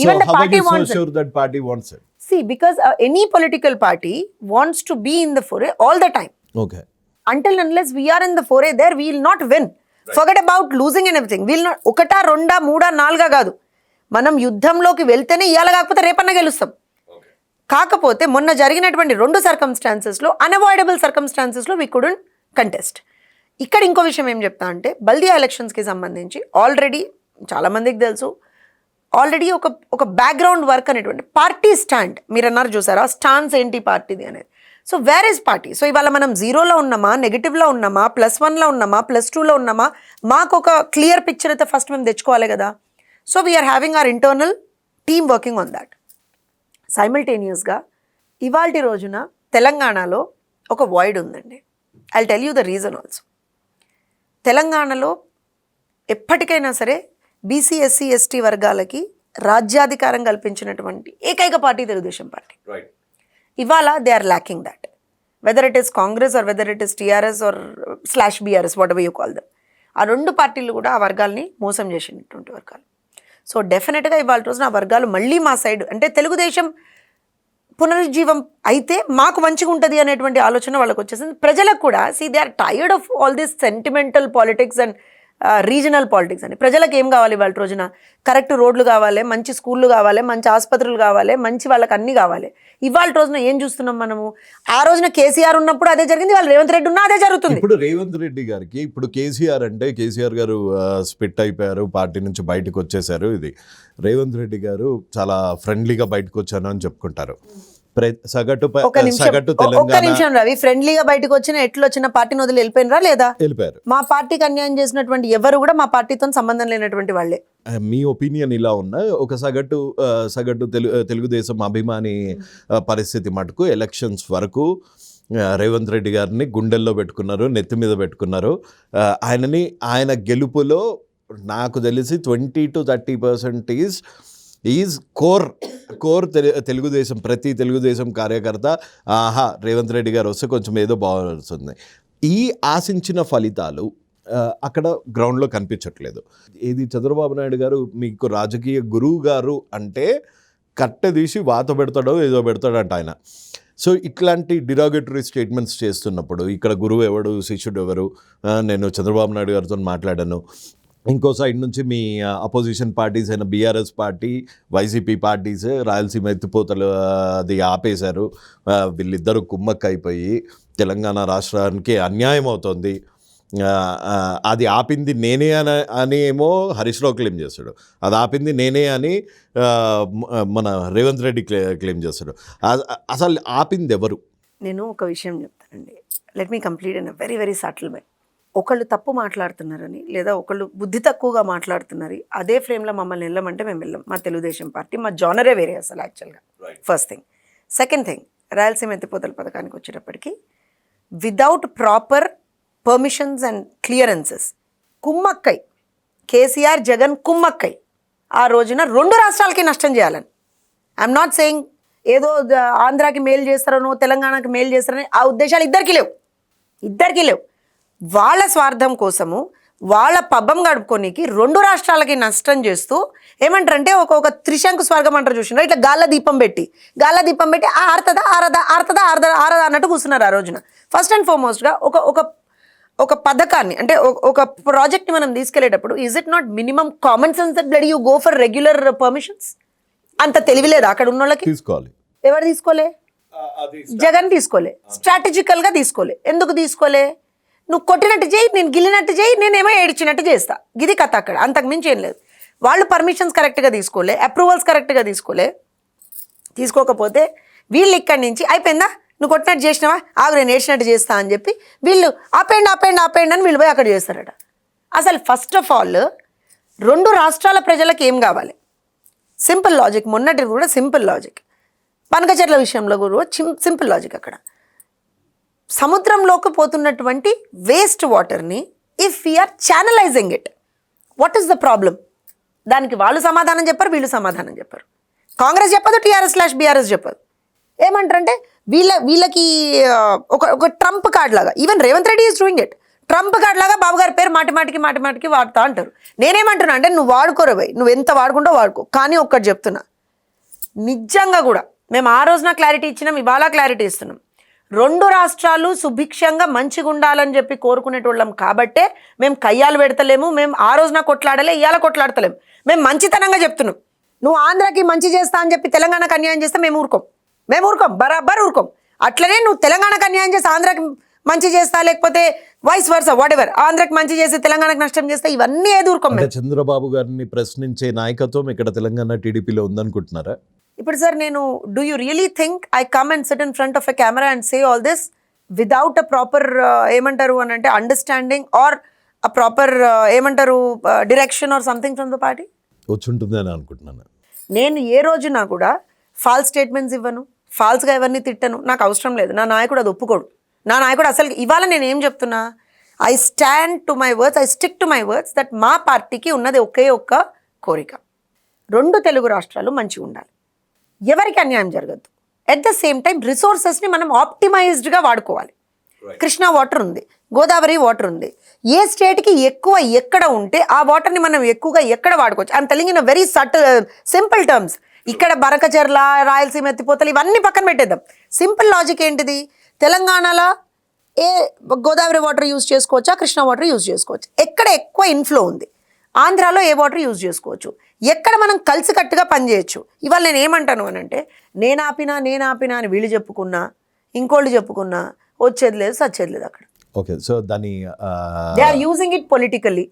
Even the party wants it. So how are you so sure that party wants it? See, because any political party wants to be in the foray all the time. Okay. Until unless we are in the foray there, we will not win. Right. Forget about losing and everything. We will not. ఒకటా రెండా మూడా నాలుగా కాదు, మనం యుద్ధంలోకి వెళ్తేనే ఇవాళ కాకపోతే రేపన్నా గెలుస్తాం. కాకపోతే మొన్న జరిగినటువంటి 2 సర్కమ్స్టాన్సెస్లో అన్అవాయిడబుల్ సర్కమ్స్టాన్సెస్లో వీ కుడెంట్ కంటెస్ట్. ఇక్కడ ఇంకో విషయం ఏం చెప్తా అంటే బల్దియా ఎలక్షన్స్కి సంబంధించి ఆల్రెడీ చాలామందికి తెలుసు, ఆల్రెడీ ఒక బ్యాక్గ్రౌండ్ వర్క్ అనేటువంటి పార్టీ స్టాండ్ మీరు అన్నారు చూసారా, స్టాన్స్ ఏంటి పార్టీది అనేది. So where is party? So ఇవాళ మనం 0లో ఉన్నామా, నెగిటివ్లో ఉన్నామా, +1లో ఉన్నామా, +2లో ఉన్నామా, మాకు ఒక క్లియర్ పిక్చర్ అయితే ఫస్ట్ మేము తెచ్చుకోవాలి కదా. So we are having our internal team working on that. సైమల్టేనియస్గా ఇవాల్టి రోజున తెలంగాణలో ఒక వాయిడ్ ఉందండి. I tell you the reason also. తెలంగాణలో ఎప్పటికైనా సరే బీసీ ఎస్సీ ఎస్టీ వర్గాలకి రాజ్యాధికారం కల్పించినటువంటి ఏకైక పార్టీ తెలుగుదేశం పార్టీ. ఇవాళ they are lacking that, whether it is Congress or whether it is TRS or /BRS, whatever you call them. ఆ 2 పార్టీలు కూడా ఆ వర్గాల్ని మోసం చేసినటువంటి వర్గాలు. సో డెఫినెట్గా ఇవాళ రోజున ఆ వర్గాలు మళ్ళీ మా సైడ్ అంటే తెలుగుదేశం పునరుజ్జీవం అయితే మాకు మంచిగా ఉంటుంది అనేటువంటి ఆలోచన వాళ్ళకి వచ్చేసింది. ప్రజలకు కూడా they are tired of all this sentimental politics and regional politics అని. ప్రజలకు ఏం కావాలి ఇవాళ రోజున? కరెక్ట్ రోడ్లు కావాలి, మంచి స్కూళ్ళు కావాలి, మంచి ఆసుపత్రులు కావాలి, మంచి వాళ్ళకి అన్నీ కావాలి. ఇవాళ రోజున ఏం చూస్తున్నాం మనము? ఆ రోజున కేసీఆర్ ఉన్నప్పుడు అదే జరిగింది, వాళ్ళు రేవంత్ రెడ్డి ఉన్నా అదే జరుగుతుంది. ఇప్పుడు రేవంత్ రెడ్డి గారికి ఇప్పుడు కేసీఆర్ గారు స్పిట్ అయిపోయారు, పార్టీ నుంచి బయటకు వచ్చేసారు. ఇది రేవంత్ రెడ్డి గారు చాలా ఫ్రెండ్లీగా బయటకు వచ్చాను అని చెప్పుకుంటారు. సగటు నిమిషం రవి, ఫ్రెండ్లీగా బయటకు వచ్చిన ఎట్లు వచ్చిన పార్టీని వదిలి వెళ్ళిపోయినరా లేదా? వెళ్ళిపోయారు. మా పార్టీకి అన్యాయం చేసినటువంటి ఎవరు కూడా మా పార్టీతో సంబంధం లేనటువంటి వాళ్ళే. మీ ఒపీనియన్ ఇలా ఉన్నా ఒక సగటు తెలుగుదేశం అభిమాని పరిస్థితి మటుకు ఎలక్షన్స్ వరకు రేవంత్ రెడ్డి గారిని గుండెల్లో పెట్టుకున్నారు, నెత్తి మీద పెట్టుకున్నారు. ఆయన గెలుపులో నాకు తెలిసి 20-30% ఈజ్ కోర్ తెలుగుదేశం. ప్రతి తెలుగుదేశం కార్యకర్త ఆహా రేవంత్ రెడ్డి గారు వస్తే కొంచెం ఏదో బాగుంటుంది. ఈ ఆశించిన ఫలితాలు అక్కడ గ్రౌండ్లో కనిపించట్లేదు. ఇది చంద్రబాబు నాయుడు గారు మీకు రాజకీయ గురువు గారు అంటే కట్టె తీసి వాత పెడతాడో ఏదో పెడతాడంట ఆయన. సో ఇట్లాంటి డిరాగేటరీ స్టేట్మెంట్స్ చేస్తున్నప్పుడు ఇక్కడ గురువు ఎవడు, శిష్యుడు ఎవరు, నేను చంద్రబాబు నాయుడు గారితో మాట్లాడాను, ఇంకో సైడ్ నుంచి మీ అపోజిషన్ పార్టీస్ అయిన BRS party, YCP parties Rayalaseema ఎత్తిపోతలు అది ఆపేశారు, వీళ్ళిద్దరూ కుమ్మక్క అయిపోయి తెలంగాణ రాష్ట్రానికి అన్యాయం అవుతుంది, అది ఆపింది నేనే అని ఏమో హరీష్ రావు క్లెయిమ్ చేస్తాడు, అది ఆపింది నేనే అని మన రేవంత్ రెడ్డి క్లెయిమ్ చేస్తాడు. అసలు ఆపింది ఎవరు? నేను ఒక విషయం చెప్తానండి. Let me complete in a very very subtle way. ఒకళ్ళు తప్పు మాట్లాడుతున్నారని లేదా ఒకళ్ళు బుద్ధి తక్కువగా మాట్లాడుతున్నారు అదే ఫ్రేమ్లో మమ్మల్ని వెళ్ళమంటే మేము వెళ్ళాం. మా తెలుగుదేశం పార్టీ మా జానరే వేరే అసలు యాక్చువల్గా. First thing. Second thing, Rayalaseema ఎత్తిపోతల పథకానికి వచ్చేటప్పటికి without proper permissions and clearances కుమ్మక్కై కేసీఆర్ జగన్ కుమ్మక్కై ఆ రోజున 2 రాష్ట్రాలకి నష్టం చేయాలని. ఐఎమ్ నాట్ సెయింగ్ ఏదో ఆంధ్రాకి మేలు చేస్తారనో తెలంగాణకి మేలు చేస్తారని ఆ ఉద్దేశాలు ఇద్దరికీ లేవు. వాళ్ళ స్వార్థం కోసము వాళ్ళ పబ్బం గడుపుకోనికి 2 రాష్ట్రాలకి నష్టం చేస్తూ ఏమంటారంటే ఒక త్రిశంకు స్వర్గం అంటారు చూసినారు, ఇట్లా గాల్ల దీపం పెట్టి ఆరదా అన్నట్టు కూర్చున్నారు ఆ రోజున. ఫస్ట్ అండ్ ఫార్మోస్ట్గా ఒక పథకాన్ని అంటే ఒక ప్రాజెక్ట్ని మనం తీసుకెళ్లేటప్పుడు is it not minimum common sense that blood you go for regular permissions? అంత తెలివిలేదా అక్కడ ఉన్న వాళ్ళకి? తీసుకోవాలి. ఎవరు తీసుకోలే? జగన్ తీసుకోలే. స్ట్రాటజికల్గా తీసుకోలే. ఎందుకు తీసుకోలే? నువ్వు కొట్టినట్టు చేయి, నేను గిల్లినట్టు చేయి, నేనేమో ఏడ్చినట్టు చేస్తా, ఇది కథ అక్కడ. అంతకు మించి ఏం లేదు. వాళ్ళు పర్మిషన్స్ కరెక్ట్గా తీసుకోలే, అప్రూవల్స్ కరెక్ట్గా తీసుకోకపోతే వీళ్ళు ఇక్కడి నుంచి అయిపోయిందా, నువ్వు కొట్టినట్టు చేసినావా, ఆగు నేను ఏడ్చినట్టు చేస్తా అని చెప్పి వీళ్ళు ఆపేయండి అని వీళ్ళు పోయి అక్కడ చేస్తారట. అసలు ఫస్ట్ ఆఫ్ ఆల్ 2 రాష్ట్రాల ప్రజలకు ఏం కావాలి? Simple logic. మొన్నటి కూడా సింపుల్ లాజిక్. పనకచెర్ల విషయంలో కూడా సింపుల్ లాజిక్. అక్కడ సముద్రంలోకి పోతున్నటువంటి వేస్ట్ వాటర్ని if we are channelizing it, what is the problem? దానికి వాళ్ళు సమాధానం చెప్పారు, వీళ్ళు సమాధానం చెప్పారు. కాంగ్రెస్ చెప్పదు, టీఆర్ఎస్/బీఆర్ఎస్ చెప్పదు. ఏమంటారంటే వీళ్ళకి ఒక ట్రంప్ కార్డ్ లాగా, even Revanth Reddy is doing it, Trump card లాగా బాబు గారి పేరు మాటిమాటికి వాడుతా అంటారు. నేనేమంటున్నా అంటే నువ్వు వాడుకోరు భయ్, నువ్వు ఎంత వాడుకుంటో వాడుకో, కానీ ఒక్కటి చెప్తున్నా, నిజంగా కూడా మేము ఆ రోజున క్లారిటీ ఇచ్చినాం, ఇవాళ క్లారిటీ ఇస్తున్నాం. 2 రాష్ట్రాలు సుభిక్షంగా మంచిగా ఉండాలని చెప్పి కోరుకునేటోళ్ళం కాబట్టే మేము కయ్యాలు పెడతలేము, మేము ఆ రోజున కొట్లాడలే, ఇవాళ కొట్లాడతలేము. మేము మంచితనంగా చెప్తున్నాం. నువ్వు ఆంధ్రాకి మంచి చేస్తా అని చెప్పి తెలంగాణకు అన్యాయం చేస్తే మేము ఊరుకోం, బరాబర్ ఊరుకోం. అట్లనే నువ్వు తెలంగాణకు అన్యాయం చేసి ఆంధ్రాకి మంచి చేస్తా, లేకపోతే వైస్ వర్సా వాట్ ఎవర్, ఆంధ్రాకి మంచి చేసి తెలంగాణకు నష్టం చేస్తే ఇవన్నీ ఏది ఊరుకోం. చంద్రబాబు గారిని ప్రశ్నించే నాయకత్వం ఇక్కడ తెలంగాణ టీడీపీలో ఉందనుకుంటున్నారా? ఇప్పుడు సార్ నేను do you really think I come and sit in front of a camera and say all this without a proper ఏమంటారు అని అంటే అండర్స్టాండింగ్ ఆర్ అ ప్రాపర్ ఏమంటారు direction or something from the party? వచ్చుంటుందని అనుకుంటున్నాను. నేను ఏ రోజున కూడా ఫాల్స్ స్టేట్మెంట్స్ ఇవ్వను, ఫాల్స్గా ఎవరిని తిట్టను, నాకు అవసరం లేదు. నా నాయకుడు అది ఒప్పుకోడు. నా నాయకుడు అసలు ఇవాళ నేను ఏం చెప్తున్నా, I stand to my words, I stick to my words that మా పార్టీకి ఉన్నది ఒకే ఒక్క కోరిక, 2 తెలుగు రాష్ట్రాలు మంచిగా ఉండాలి, ఎవరికి అన్యాయం జరగద్దు. ఎట్ ద సేమ్ టైం రిసోర్సెస్ని మనం ఆప్టిమైజ్డ్గా వాడుకోవాలి. కృష్ణా వాటర్ ఉంది, గోదావరి వాటర్ ఉంది, ఏ స్టేట్కి ఎక్కువ ఎక్కడ ఉంటే ఆ వాటర్ని మనం ఎక్కువగా ఎక్కడ వాడుకోవచ్చు. I'm telling in a very simple terms. ఇక్కడ బనకచెర్ల, రాయలసీమ ఎత్తిపోతలు ఇవన్నీ పక్కన పెట్టేద్దాం. సింపుల్ లాజిక్ ఏంటిది, తెలంగాణలో ఏ గోదావరి వాటర్ యూజ్ చేసుకోవచ్చా, కృష్ణా వాటర్ యూజ్ చేసుకోవచ్చు, ఎక్కడ ఎక్కువ ఇన్ఫ్లో ఉంది, ఆంధ్రాలో ఏ వాటర్ యూజ్ చేసుకోవచ్చు, ఎక్కడ మనం కలిసికట్టుగా పనిచేయచ్చు. ఇవాళ నేను ఏమంటాను అని అంటే నేను ఆపినా అని వీళ్ళు చెప్పుకున్నా, ఇంకోళ్ళు చెప్పుకున్నా, వచ్చేది లేదు, సచ్చేది లేదు అక్కడ. ఓకే, సో దాని they are using it politically.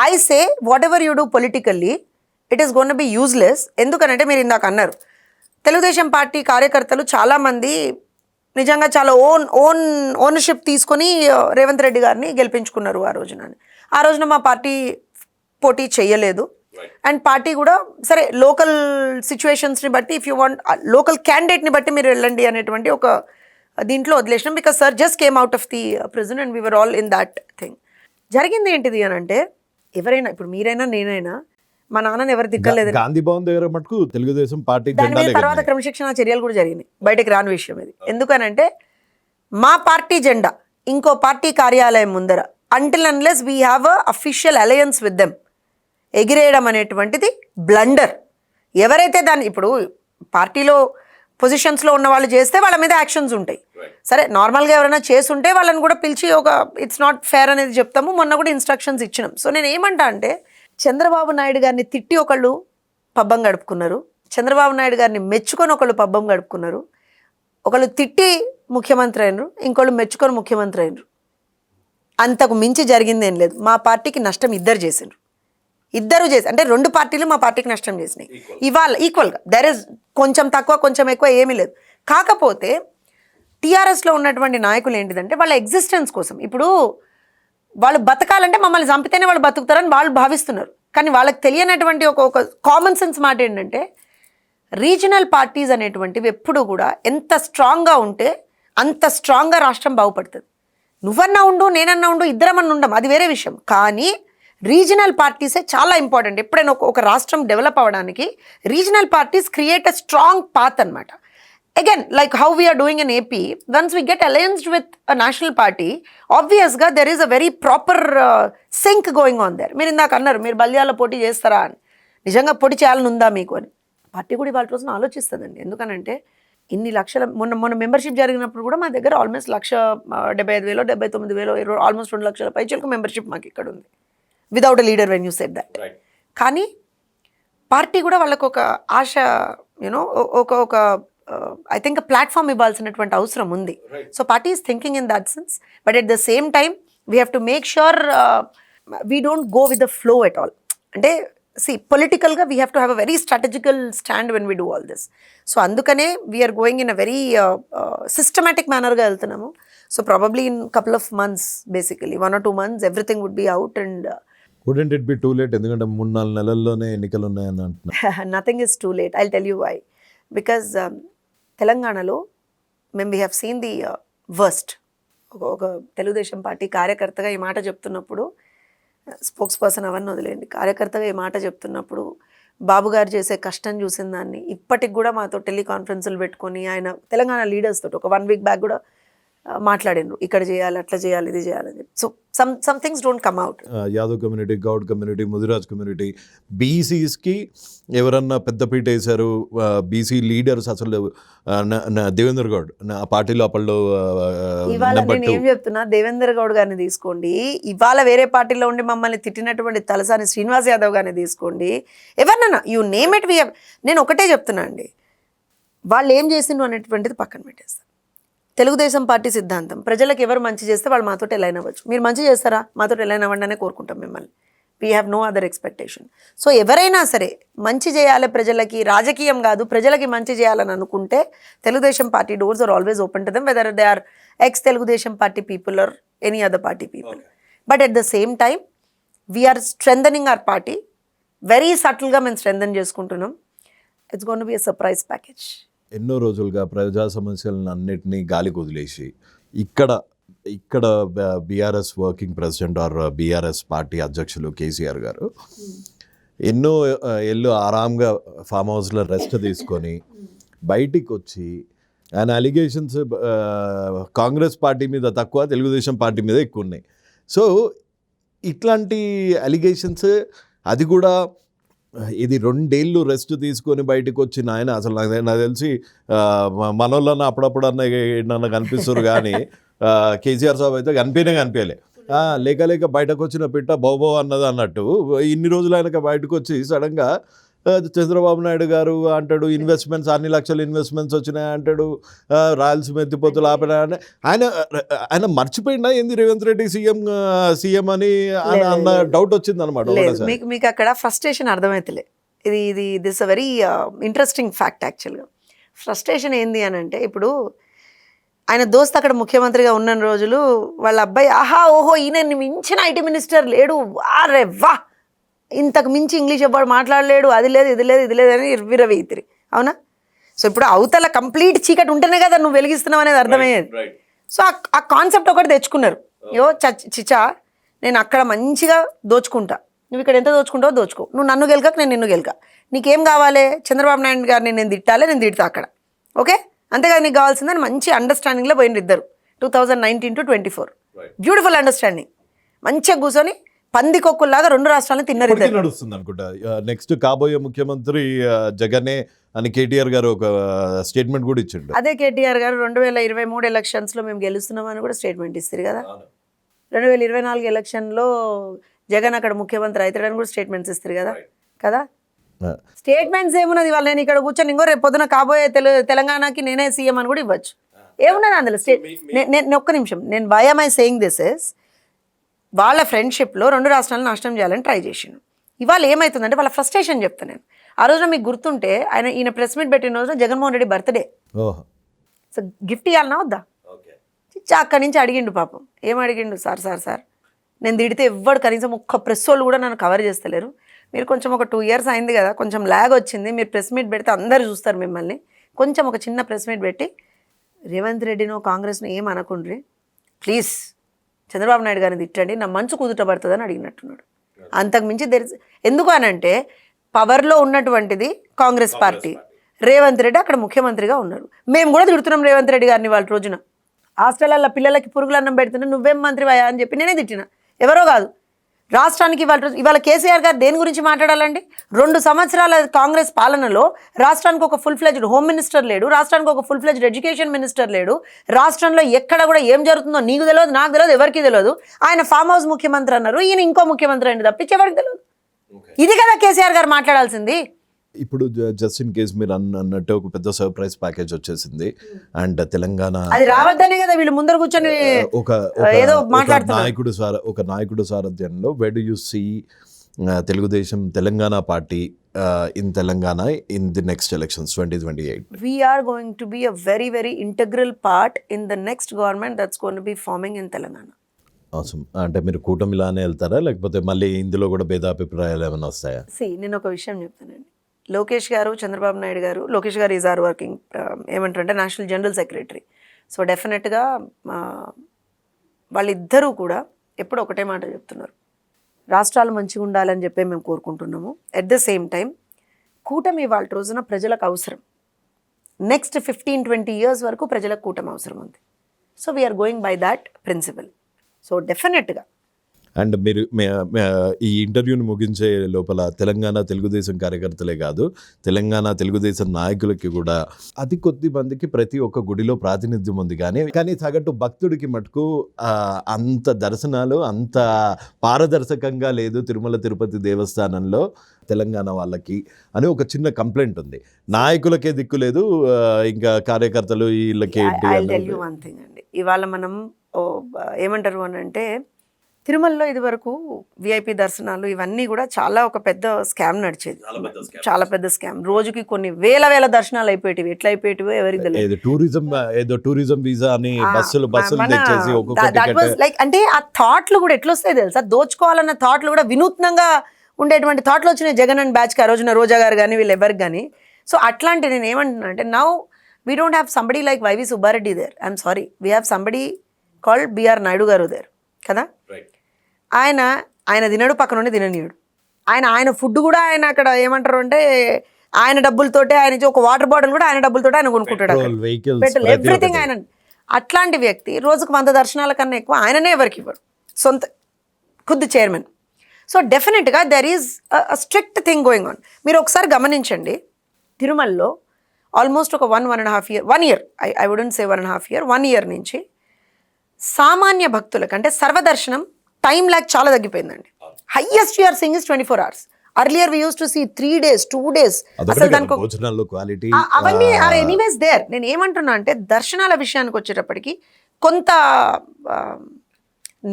I say whatever you do politically it is gonna be useless. ఎందుకనంటే మీరు ఇందాక అన్నారు తెలుగుదేశం పార్టీ కార్యకర్తలు చాలామంది నిజంగా చాలా ఓనర్షిప్ తీసుకొని రేవంత్ రెడ్డి గారిని గెలిపించుకున్నారు ఆ రోజున మా పార్టీ పోటీ చేయలేదు. అండ్ పార్టీ కూడా సరే లోకల్ సిచ్యువేషన్స్ని బట్టి ఇఫ్ యూ వాంట్ లోకల్ క్యాండిడేట్ని బట్టి మీరు వెళ్ళండి అనేటువంటి ఒక దీంట్లో వదిలేసినాం. Because sir just came out of the prison and we are all in that thing. జరిగింది ఏంటిది అని అంటే ఎవరైనా ఇప్పుడు మీరైనా నేనైనా మా నాన్నని ఎవరు తిట్టలేదు. గాంధీ భవన్ దగ్గర మటుకు తెలుగుదేశం పార్టీ దాని మీద జెండాలే తర్వాత కనిపించాయి. క్రమశిక్షణ చర్యలు కూడా జరిగినాయి, బయటకు రాని విషయం ఇది. ఎందుకనంటే మా పార్టీ జెండా ఇంకో పార్టీ కార్యాలయం ముందర until unless we have a official alliance with them ఎగిరేయడం అనేటువంటిది బ్లండర్. ఎవరైతే దాన్ని ఇప్పుడు పార్టీలో పొజిషన్స్లో ఉన్న వాళ్ళు చేస్తే వాళ్ళ మీద యాక్షన్స్ ఉంటాయి. సరే నార్మల్గా ఎవరైనా చేసుంటే వాళ్ళని కూడా పిలిచి ఒక ఇట్స్ నాట్ ఫేర్ అనేది చెప్తాము. మొన్న కూడా ఇన్స్ట్రక్షన్స్ ఇచ్చినాం. సో నేను ఏమంటా అంటే చంద్రబాబు నాయుడు గారిని తిట్టి ఒకళ్ళు పబ్బం గడుపుకున్నారు, చంద్రబాబు నాయుడు గారిని మెచ్చుకొని ఒకళ్ళు పబ్బం గడుపుకున్నారు. ఒకళ్ళు తిట్టి ముఖ్యమంత్రి అయినరు, ఇంకోళ్ళు మెచ్చుకొని ముఖ్యమంత్రి అయినరు. అంతకు మించి జరిగింది ఏం లేదు. మా పార్టీకి నష్టం ఇద్దరు చేసిండ్రు, ఇద్దరు చేసి అంటే రెండు పార్టీలు మా పార్టీకి నష్టం చేసినాయి. ఇవాళ ఈక్వల్గా దెర్ ఇస్ కొంచెం తక్కువ కొంచెం ఎక్కువ ఏమీ లేదు. కాకపోతే టీఆర్ఎస్లో ఉన్నటువంటి నాయకులు ఏంటిదంటే వాళ్ళ ఎగ్జిస్టెన్స్ కోసం ఇప్పుడు వాళ్ళు బతకాలంటే మమ్మల్ని చంపితేనే వాళ్ళు బతుకుతారని వాళ్ళు భావిస్తున్నారు. కానీ వాళ్ళకి తెలియనటువంటి ఒక కామన్ సెన్స్ మాట ఏంటంటే రీజనల్ పార్టీస్ అనేటువంటివి ఎప్పుడు కూడా ఎంత స్ట్రాంగ్గా ఉంటే అంత స్ట్రాంగ్గా రాష్ట్రం బాగుపడుతుంది. నువ్వన్నా ఉండు నేనన్నా ఉండు ఇద్దరమన్నా ఉండం అది వేరే విషయం. కానీ రీజనల్ పార్టీసే చాలా ఇంపార్టెంట్. ఎప్పుడైనా ఒక రాష్ట్రం డెవలప్ అవ్వడానికి regional parties create a strong path అనమాట. Again, like how we are doing in AP, once we get allianced with a national party, obviously there is a very proper sync going on there. మీరు ఇందాక అన్నారు మీరు బల్యాలో పోటీ చేస్తారా అని. నిజంగా పోటీ చేయాలని ఉందా మీకు అని పార్టీ కూడా ఇవాళ రోజున ఆలోచిస్తుందండి. ఎందుకనంటే ఇన్ని లక్షల మొన్న మెంబర్షిప్ జరిగినప్పుడు కూడా మా దగ్గర ఆల్మోస్ట్ 1,75,000 79,000 ఆల్మోస్ట్ 2 లక్షల పైచలకు మెంబర్షిప్ మాకు ఇక్కడ ఉంది without a leader when you said that. కానీ పార్టీ కూడా వాళ్ళకు ఒక ఆశ యూనో ఒక I think a platform ఇవ్వాల్సినటువంటి అవసరం ఉంది. So party is thinking in that sense, but at the same time we have to make sure we don't go with the flow at all. అంటే పొలిటికల్గా we have to have a very strategical stand when we do all this. So అందుకనే we are going in a very systematic మేనర్గా వెళ్తున్నాము. So probably in couple of months basically 1 or 2 months everything would be out and Wouldn't it be too late? ఎందుకంటే 3-4 నెలల్లోనే ఎన్నికలు ఉన్నాయని అంటున్నారు. Nothing is too late. I'll tell you why. Because తెలంగాణలో మేము we have seen the worst. ఒక తెలుగుదేశం పార్టీ కార్యకర్తగా ఈ మాట చెప్తున్నప్పుడు స్పోక్స్ పర్సన్ అవన్నీ వదిలేండి, కార్యకర్తగా ఈ మాట చెప్తున్నప్పుడు బాబు గారు చేసే కష్టం చూసిన దాన్ని ఇప్పటికి కూడా మాతో టెలికాన్ఫరెన్సులు పెట్టుకొని ఆయన తెలంగాణ లీడర్స్ తోటి ఒక 1 week బ్యాక్ కూడా మాట్లాడినారు ఇక్కడ చేయాలి అట్లా చేయాలి ఇది చేయాలని చెప్పి. So some things don't come out. Yadav community, Goud community, Mudiraj community, బీసీస్కి ఎవరన్నా పెద్దపీట వేశారు. బీసీ లీడర్స్ అసలు దేవేంద్ర గౌడ్ ఆ పార్టీలో అప్పట్లో ఇవాళ నేను ఏం చెప్తున్నా, దేవేంద్ర గౌడ్ గారిని తీసుకోండి, ఇవాళ వేరే పార్టీలో ఉండి మమ్మల్ని తిట్టినటువంటి తలసాని శ్రీనివాస్ యాదవ్ గారిని తీసుకోండి, ఎవరినన్నా యూ నేమ్ ఇట్. నేను ఒకటే చెప్తున్నా అండి, వాళ్ళు ఏం చేసిండ్రు అనేటువంటిది పక్కన పెట్టేస్తాను. తెలుగుదేశం పార్టీ సిద్ధాంతం ప్రజలకు ఎవరు మంచి చేస్తే వాళ్ళు మాతో ఎలైన్ అవ్వచ్చు. మీరు మంచి చేస్తారా మాతో ఎలైన్ అవ్వండి అనే కోరుకుంటాం మిమ్మల్ని. We have no other expectation. So ఎవరైనా సరే మంచి చేయాలి ప్రజలకి, రాజకీయం కాదు ప్రజలకి మంచి చేయాలని అనుకుంటే Telugudesam party doors are always open to them, whether they are ex Telugudesam party people or any other party people. But at the same time we are strengthening our party. Very సటిల్గా మేము స్ట్రెంథన్ చేసుకుంటున్నాం. It's going to be a surprise package. ఎన్నో రోజులుగా ప్రజా సమస్యలను అన్నిటినీ గాలికి వదిలేసి ఇక్కడ BRS working president or BRS party అధ్యక్షులు కేసీఆర్ గారు ఎన్నో ఏళ్ళు ఆరాంగా ఫామ్ హౌస్లో రెస్ట్ తీసుకొని బయటికి వచ్చి ఆయన అలిగేషన్స్ కాంగ్రెస్ పార్టీ మీద తక్కువ, తెలుగుదేశం పార్టీ మీద ఎక్కువ ఉన్నాయి. సో ఇట్లాంటి అలిగేషన్స్, అది కూడా ఇది 2 ఏళ్ళు రెస్ట్ తీసుకొని బయటకు వచ్చిన ఆయన అసలు నాకు తెలిసి మనోళ్ళన్న అప్పుడప్పుడన్నా కనిపిస్తారు కానీ కేసీఆర్ సాబ్ అయితే కనిపించలే. లేక బయటకు వచ్చిన పిట్ట బౌబో అన్నది అన్నట్టు ఇన్ని రోజులు ఆయనకు బయటకు వచ్చి సడన్గా చంద్రబాబు నాయుడు గారు అంటాడు ఇన్వెస్ట్మెంట్స్ అన్ని లక్షల ఇన్వెస్ట్మెంట్స్ వచ్చినాయి అంటాడు, రాయలసీమ ఎత్తిపోతులు ఆపినా అంటే ఆయన మర్చిపోయినా ఏంది రేవంత్ రెడ్డి సీఎం అని అన్న డౌట్ వచ్చింది అనమాట. మీకు అక్కడ ఫ్రస్ట్రేషన్ అర్థమవుతలే. ఇది this a very interesting fact. యాక్చువల్గా ఫ్రస్ట్రేషన్ ఏంది అని అంటే, ఇప్పుడు ఆయన దోస్త్ అక్కడ ముఖ్యమంత్రిగా ఉన్న రోజులు వాళ్ళ అబ్బాయి ఆహా ఓహో ఈయన మించిన ఐటీ మినిస్టర్ లేడు, వారే వా ఇంతకు మించి ఇంగ్లీష్ ఎవ్వడు మాట్లాడలేడు, అది లేదు ఇది లేదు అని విరవీతిరి, అవునా? సో ఇప్పుడు అవతల కంప్లీట్ చీకటి ఉంటేనే కదా నువ్వు వెలిగిస్తున్నావు అనేది అర్థమయ్యేది. సో ఆ కాన్సెప్ట్ ఒకటి తెచ్చుకున్నారు. చిచా నేను అక్కడ మంచిగా దోచుకుంటా, నువ్వు ఇక్కడ ఎంత దోచుకుంటావో దోచుకో, నువ్వు నన్ను గెలక నేను నిన్ను గెలక, నీకేం కావాలి? చంద్రబాబు నాయుడు గారిని నేను తిట్టాలి, నేను తిడతా అక్కడ, ఓకే? అంతేగా నీకు కావాల్సిందని మంచి అండర్స్టాండింగ్లో పోయినారు ఇద్దరు 2019 to 24. బ్యూటిఫుల్ అండర్స్టాండింగ్, మంచిగా కూర్చొని పందికొక్కుల్లాగా రెండు రాష్ట్రాలను తిన్నారు ఇద్దరు. నడుస్తుంది అనుకుంటా. నెక్స్ట్ కాబోయే ముఖ్యమంత్రి జగనే అని కేటీఆర్ గారు ఒక స్టేట్మెంట్ కూడా ఇచ్చిండు. అదే కేటీఆర్ గారు 2023 ఎలక్షన్స్లో మేము గెలుస్తున్నామని కూడా స్టేట్మెంట్ ఇస్తారు కదా. 2024 ఎలక్షన్లో జగన్ అక్కడ ముఖ్యమంత్రి అవుతాడని కూడా స్టేట్మెంట్స్ ఇస్తారు కదా కదా. స్టేట్మెంట్స్ ఏమున్నది, వాళ్ళు నేను ఇక్కడ కూర్చొని ఇంకో రేపు పొద్దున కాబోయే తెలంగాణకి నేనే సీఎం అని కూడా ఇవ్వచ్చు. ఏమున్నది అందులో నేను ఒక్క నిమిషం, నేను why am I saying this is, వాళ్ళ ఫ్రెండ్షిప్లో రెండు రాష్ట్రాలను నాశనం చేయాలని ట్రై చేసిండు. ఇవాళ ఏమవుతుందంటే వాళ్ళ ఫ్రస్ట్రేషన్ చెప్తాను నేను. ఆ రోజున మీకు గుర్తుంటే ఈయన ప్రెస్ మీట్ పెట్టిన రోజున Jaganmohan Reddy birthday. So gift ఇవ్వాలన్నా వద్దా? అక్కడి నుంచి అడిగిండు పాపం. ఏం అడిగిండు? సార్ నేను తిడితే ఎవ్వడు కనీసం ఒక్క ప్రెస్ వాళ్ళు కూడా నన్ను కవర్ చేస్తలేరు, మీరు కొంచెం ఒక 2 years అయింది కదా, కొంచెం ల్యాగ్ వచ్చింది, మీరు ప్రెస్ మీట్ పెడితే అందరు చూస్తారు మిమ్మల్ని, కొంచెం ఒక చిన్న ప్రెస్ మీట్ పెట్టి రేవంత్ రెడ్డినో కాంగ్రెస్ను ఏం అనకుండ్రి ప్లీజ్, చంద్రబాబు నాయుడు గారిని తిట్టండి, నా మంచు కుదుట పడుతుందని అడిగినట్టున్నాడు. అంతకుమించి ఎందుకు అనంటే పవర్లో ఉన్నటువంటిది కాంగ్రెస్ పార్టీ, రేవంత్ రెడ్డి అక్కడ ముఖ్యమంత్రిగా ఉన్నారు. మేము కూడా తిడుతున్నాం రేవంత్ రెడ్డి గారిని. వాళ్ళ రోజున హాస్టల్లో పిల్లలకి పురుగులు అన్నం పెడుతున్నా నువ్వేం మంత్రివయ్యా అని చెప్పి నేనే తిట్టిన, ఎవరో కాదు. రాష్ట్రానికి ఇవాళ కేసీఆర్ గారు దేని గురించి మాట్లాడాలండి? 2 సంవత్సరాల కాంగ్రెస్ పాలనలో రాష్ట్రానికి ఒక ఫుల్ ఫ్లెడ్జ్డ్ హోమ్ మినిస్టర్ లేడు, రాష్ట్రానికి ఒక ఫుల్ ఫ్లెడ్జ్డ్ ఎడ్యుకేషన్ మినిస్టర్ లేడు, రాష్ట్రంలో ఎక్కడ కూడా ఏం జరుగుతుందో నీకు తెలియదు, నాకు తెలియదు, ఎవరికి తెలియదు. ఆయన ఫామ్ హౌస్ ముఖ్యమంత్రి అన్నారు, ఈయన ఇంకో ముఖ్యమంత్రి అండి తప్పించి ఎవరికి తెలియదు. ఇది కదా కేసీఆర్ గారు మాట్లాడాల్సింది. ఇప్పుడు జస్ట్ ఇన్ కేస్ మీరు అన్నట్టు ఒక పెద్ద సర్ప్రైజ్ ప్యాకేజ్ వచ్చేసింది అండ్ తెలంగాణ అది రావద్దనే కదా వీళ్ళు ముందర కూర్చొని ఏదో మాట్లాడుతున్నారు. ఒక నాయకుడు సారథ్యంలో where do you see Telugudesam Telangana party in Telangana in the next elections 2028? We are going to be a very very integral part in the next government that's going to be forming in Telangana. అవసరం అంటే మీరు కూటమిలానే వెళ్తారా లేకపోతే మళ్ళీ ఇందులో కూడా భేదాభిప్రాయాలు ఏమైనా వస్తాయా? నేను ఒక విషయం చెప్తానండి. లోకేష్ గారు, చంద్రబాబు నాయుడు గారు, లోకేష్ గారు ఈజ్ ఆర్ వర్కింగ్ ఏమంటారంటే నేషనల్ జనరల్ సెక్రటరీ. సో డెఫినెట్గా వాళ్ళిద్దరూ కూడా ఎప్పుడు ఒకటే మాట చెప్తున్నారు, రాష్ట్రాలు మంచిగా ఉండాలని చెప్పి మేము కోరుకుంటున్నాము. ఎట్ ద సేమ్ టైం కూటమి వాళ్ళ రోజున ప్రజలకు అవసరం. నెక్స్ట్ 15-20 years వరకు ప్రజలకు కూటమి అవసరం ఉంది. So we are going by that principle. So డెఫినెట్గా అండ్ మీరు ఈ ఇంటర్వ్యూని ముగించే లోపల తెలంగాణ తెలుగుదేశం కార్యకర్తలే కాదు, తెలంగాణ తెలుగుదేశం నాయకులకి కూడా అతి కొద్ది మందికి ప్రతి ఒక్క గుడిలో ప్రాతినిధ్యం ఉంది, కానీ సగటు భక్తుడికి మటుకు అంత దర్శనాలు అంత పారదర్శకంగా లేదు తిరుమల తిరుపతి దేవస్థానంలో తెలంగాణ వాళ్ళకి అని ఒక చిన్న కంప్లైంట్ ఉంది. నాయకులకే దిక్కు లేదు, ఇంకా కార్యకర్తలు వీళ్ళకి ఏంటి? అండి ఇవాళ మనం ఏమంటారు అని అంటే తిరుమలలో ఇదివరకు విఐపి దర్శనాలు ఇవన్నీ కూడా చాలా ఒక పెద్ద స్కామ్ నడిచేది, చాలా పెద్ద స్కామ్. రోజుకి కొన్ని వేల దర్శనాలు అయిపోయేటివి. ఎట్లా అయిపోయేటివో ఎవరికి తెలియదు. టూరిజం వీసా అని బస్సులు తెచ్చేసి లైక్ అంటే ఆ థాట్లు కూడా ఎట్లా వస్తాయి తెలుసా? దోచుకోవాలన్న థాట్లు కూడా వినూత్నంగా ఉండేటువంటి థాట్లు వచ్చినాయి జగన్ అండ్ బ్యాచ్కి ఆ రోజున, రోజా గారు కానీ వీళ్ళు ఎవరికి కానీ. సో అట్లాంటి నేను ఏమంటున్నా అంటే now we don't have somebody like YV Subba Reddy there. I'm sorry, we have somebody called BR Naidu garu there కదా. ఆయన తినడు, పక్కన ఉండి తిననీయుడు. ఆయన ఫుడ్ కూడా ఆయన అక్కడ ఏమంటారు అంటే ఆయన డబ్బులతోటే, ఆయన ఒక వాటర్ బాటిల్ కూడా ఆయన డబ్బులతోటే ఆయన కొనుక్కుంటాడు, పెట్రోల్ ఎవ్రీథింగ్ ఆయన. అట్లాంటి వ్యక్తి రోజుకు 100 దర్శనాల కన్నా ఎక్కువ ఆయననే ఎవరికి ఇవ్వడు, సొంత ఖుద్దు చైర్మన్. సో డెఫినెట్గా there is a strict thing going on. మీరు ఒకసారి గమనించండి, తిరుమలలో ఆల్మోస్ట్ ఒక 1 year I wouldn't say 1.5 year 1 year నుంచి సామాన్య భక్తులకు అంటే సర్వదర్శనం టైం ల్యాగ్ చాలా తగ్గిపోయిందండి. Highest you're seeing is 24 hours. Earlier we used to see 3 days 2 days. అసలు దానికి అవన్నీ ఆర్ ఎనీవేస్ దేర్. నేను ఏమంటున్నా అంటే దర్శనాల విషయానికి వచ్చేటప్పటికి కొంత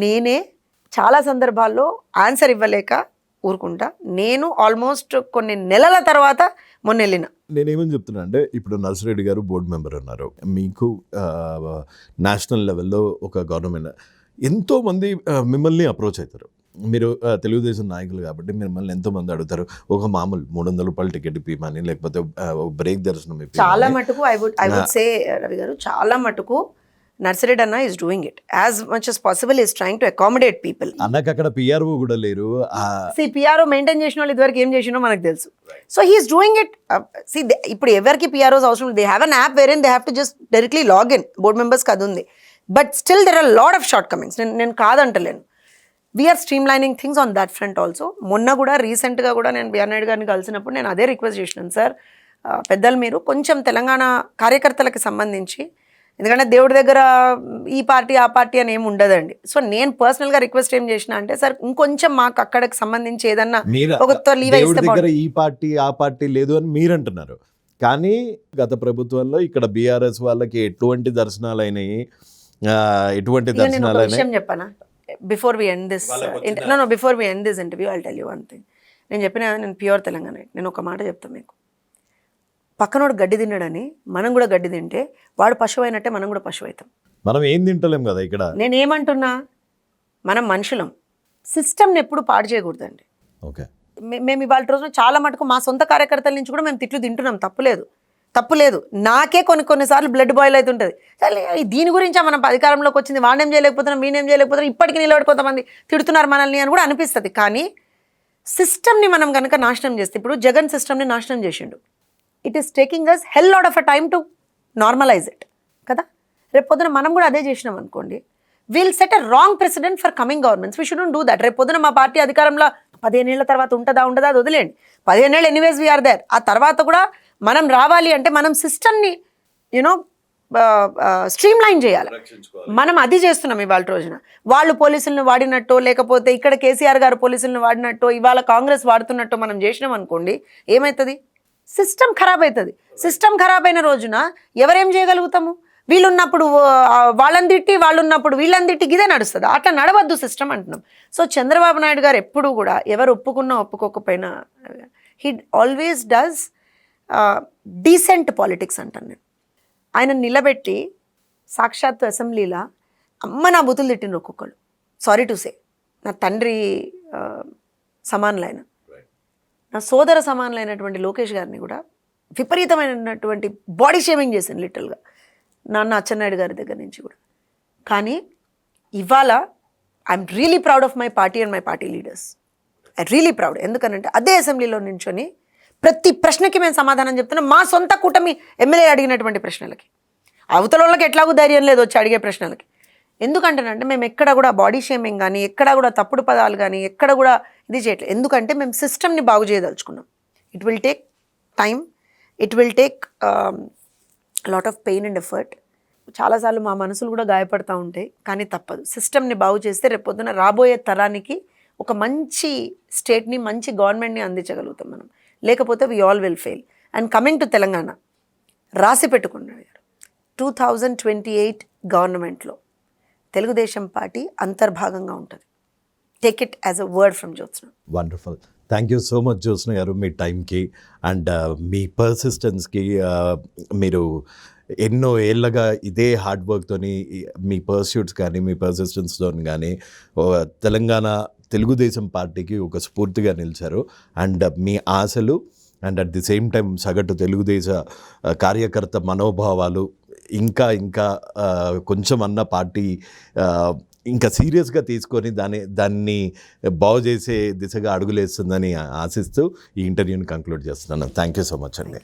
నేనే చాలా సందర్భాల్లో ఆన్సర్ ఇవ్వలేక ఊరుకుంటా. నేను ఆల్మోస్ట్ కొన్ని నెలల తర్వాత మొన్న వెళ్ళిన. నేనేమని చెప్తున్నా అంటే ఇప్పుడు నర్సిరెడ్డి గారు బోర్డు మెంబర్ ఉన్నారు, మీకు నేషనల్ లెవెల్లో ఒక గవర్నమెంట్ ఎంతోమంది మిమ్మల్ని అప్రోచ్ అవుతారు. మీరు తెలుగుదేశం నాయకులు కాబట్టి మిమ్మల్ని ఎంతోమంది అడుగుతారు, ఒక మామూలు 300 రూపాయలు టికెట్ ఇప్పిమని, లేకపోతే బ్రేక్ దర్శనం చాలా మటుకు ఐ వుడ్ సే రవి గారు, చాలా మటుకు నర్సిరెడ్డి అన్న is doing it as much as possible is trying to accommodate people. అన్నకు అక్కడ పిఆర్ఓ కూడా లేరు. పిఆర్ఓ మెయింటైన్ చేసిన వాళ్ళు ఇదివరకు ఏం చేసినో మనకు తెలుసు. So he is doing it. ఇప్పుడు ఎవరికి పిఆర్ఓస్ అవసరం లేదు. They have an app where they have to just directly login. Board మెంబర్స్కి అది ఉంది. But still there are lot of shortcomings. నేను కాదంటలేను. We are streamlining things on that front also. మొన్న కూడా రీసెంట్గా కూడా నేను బిఆర్ నాయుడు గారిని కలిసినప్పుడు నేను అదే రిక్వెస్ట్ చేసినాను, సార్ పెద్దలు మీరు కొంచెం తెలంగాణ కార్యకర్తలకు సంబంధించి, ఎందుకంటే దేవుడి దగ్గర ఈ పార్టీ ఆ పార్టీ అని ఏమి ఉండదండి. సో నేను పర్సనల్గా రిక్వెస్ట్ ఏం చేసిన అంటే, సార్ ఇంకొంచెం మాకు అక్కడికి సంబంధించి ఏదన్నా ఒక లీవ్ దగ్గర ఈ పార్టీ ఆ పార్టీ లేదు అని మీరు అంటున్నారు. కానీ గత ప్రభుత్వంలో ఇక్కడ బీఆర్ఎస్ వాళ్ళకి ఎటువంటి దర్శనాలు అయినాయి, ఎటువంటి దర్శనాలు అయినాయి విషయం చెప్పనా? Before we end this interview I'll tell you one thing. నేను చెప్పిన నేను ప్యూర్ తెలంగాణ. నేను ఒక మాట చెప్తాను మీకు. పక్కనోడు గడ్డి తిన్నాడని మనం కూడా గడ్డి తింటే వాడు పశువు అయినట్టే మనం కూడా పశువు అవుతాం. మనం ఏం తింటలేం కదా ఇక్కడ. నేనేమంటున్నా, మనం మనుషులం. సిస్టమ్ని ఎప్పుడు పాడు చేయకూడదండి. ఓకే, మేము ఇవాళ రోజున చాలా మటుకు మా సొంత కార్యకర్తల నుంచి కూడా మేము తిట్లు తింటున్నాం. తప్పులేదు. నాకే కొన్నిసార్లు బ్లడ్ బాయిల్ అవుతుంటుంది. దీని గురించి మనం అధికారంలోకి వచ్చింది, వాడేం చేయలేకపోతున్నాం, వీనేం చేయలేకపోతున్నాం, ఇప్పటికీ నిలబడి కొంతమంది తిడుతున్నారు మనల్ని అని కూడా అనిపిస్తుంది. కానీ సిస్టమ్ని మనం కనుక నాశనం చేస్తే, ఇప్పుడు జగన్ సిస్టమ్ని నాశనం చేసిండు. It is taking us hell lot of a time to normalize it కదా. రేపు పొద్దున మనం కూడా అదే చేసినాం అనుకోండి, will set a wrong president for coming governments. We shouldn't do that. రేపు పొద్దున మా పార్టీ అధికారంలో 15 ఏళ్ల తర్వాత ఉండదా అది వదిలేండి. 15 ఏళ్ళు ఎనీవేస్ వీఆర్ దేర్. ఆ తర్వాత కూడా మనం రావాలి అంటే మనం సిస్టమ్ని యూనో స్ట్రీమ్ లైన్ చేయాలి. మనం అది చేస్తున్నాం ఇవాళ రోజున. వాళ్ళు పోలీసులను వాడినట్టో, లేకపోతే ఇక్కడ కేసీఆర్ గారు పోలీసులను వాడినట్టో, ఇవాళ కాంగ్రెస్ వాడుతున్నట్టో మనం చేసినాం అనుకోండి, ఏమవుతుంది? సిస్టమ్ ఖరాబ్ అవుతుంది. సిస్టమ్ ఖరాబ్ అయిన రోజున ఎవరేం చేయగలుగుతాము? వీళ్ళున్నప్పుడు వాళ్ళని తిట్టి, వాళ్ళున్నప్పుడు వీళ్ళని తిట్టి, ఇదే నడుస్తుంది. అట్లా నడవద్దు సిస్టమ్ అంటున్నాం. సో చంద్రబాబు నాయుడు గారు ఎప్పుడు కూడా ఎవరు ఒప్పుకున్నా ఒప్పుకోకపోయినా he always does decent politics అంటాను నేను. ఆయన నిలబెట్టి సాక్షాత్తు అసెంబ్లీలో అమ్మ నా బూతులు తిట్టిన ఒక్కొక్కళ్ళు. సారీ టు సే, నా తండ్రి సమానులైన, నా సోదర సమానులైనటువంటి లోకేష్ గారిని కూడా విపరీతమైనటువంటి బాడీ షేమింగ్ చేసింది లిటరల్గా, నాన్న అచ్చెన్నాయుడు గారి దగ్గర నుంచి కూడా. కానీ ఇవాళ I'm really proud of my party and my party leaders. I really proud. ఎందుకనంటే అదే అసెంబ్లీలో నించొని ప్రతి ప్రశ్నకి మేము సమాధానం చెప్తున్నాం. మా సొంత కూటమి ఎమ్మెల్యే అడిగినటువంటి ప్రశ్నలకి, అవతల వాళ్ళకి ఎట్లాగూ ధైర్యం లేదు వచ్చి అడిగే ప్రశ్నలకి. ఎందుకంటేనంటే మేము ఎక్కడ కూడా బాడీ షేమింగ్ కానీ, ఎక్కడ కూడా తప్పుడు పదాలు కానీ, ఎక్కడ కూడా ఇది చేయట్లేదు. ఎందుకంటే మేము సిస్టమ్ని బాగు చేయదలుచుకున్నాం. It will take time, it will take lot of pain and effort. చాలాసార్లు మా మనసులు కూడా గాయపడతా ఉంటాయి, కానీ తప్పదు. సిస్టమ్ని బాగు చేస్తే రేపొద్దున రాబోయే తరానికి ఒక మంచి స్టేట్ని, మంచి గవర్నమెంట్ని అందించగలుగుతాం మనం. లేకపోతే we all will fail. And coming to Telangana, రాసి పెట్టుకున్నాడు 2028 గవర్నమెంట్లో తెలుగుదేశం పార్టీ అంతర్భాగంగా ఉంటుంది. Take it as a word from Jyotsna. Wonderful. Thank you so much Jyotsna garu, మీ టైంకి అండ్ మీ పర్సిస్టెన్స్కి. మీరు ఎన్నో ఏళ్ళగా ఇదే హార్డ్ వర్క్తోని మీ పర్స్యూట్స్ కానీ, మీ పర్సిస్టెన్స్తో కానీ తెలంగాణ తెలుగుదేశం పార్టీకి ఒక స్ఫూర్తిగా నిలిచారు. అండ్ మీ ఆశలు and at the same time సగటు తెలుగుదేశ కార్యకర్త మనోభావాలు ఇంకా కొంచెం అన్న పార్టీ ఇంకా సీరియస్గా తీసుకొని దాన్ని బాగు చేసే దిశగా అడుగులేస్తుందని ఆశిస్తూ ఈ ఇంటర్వ్యూని కంక్లూడ్ చేస్తున్నాను. థ్యాంక్ యూ సో మచ్ అండి.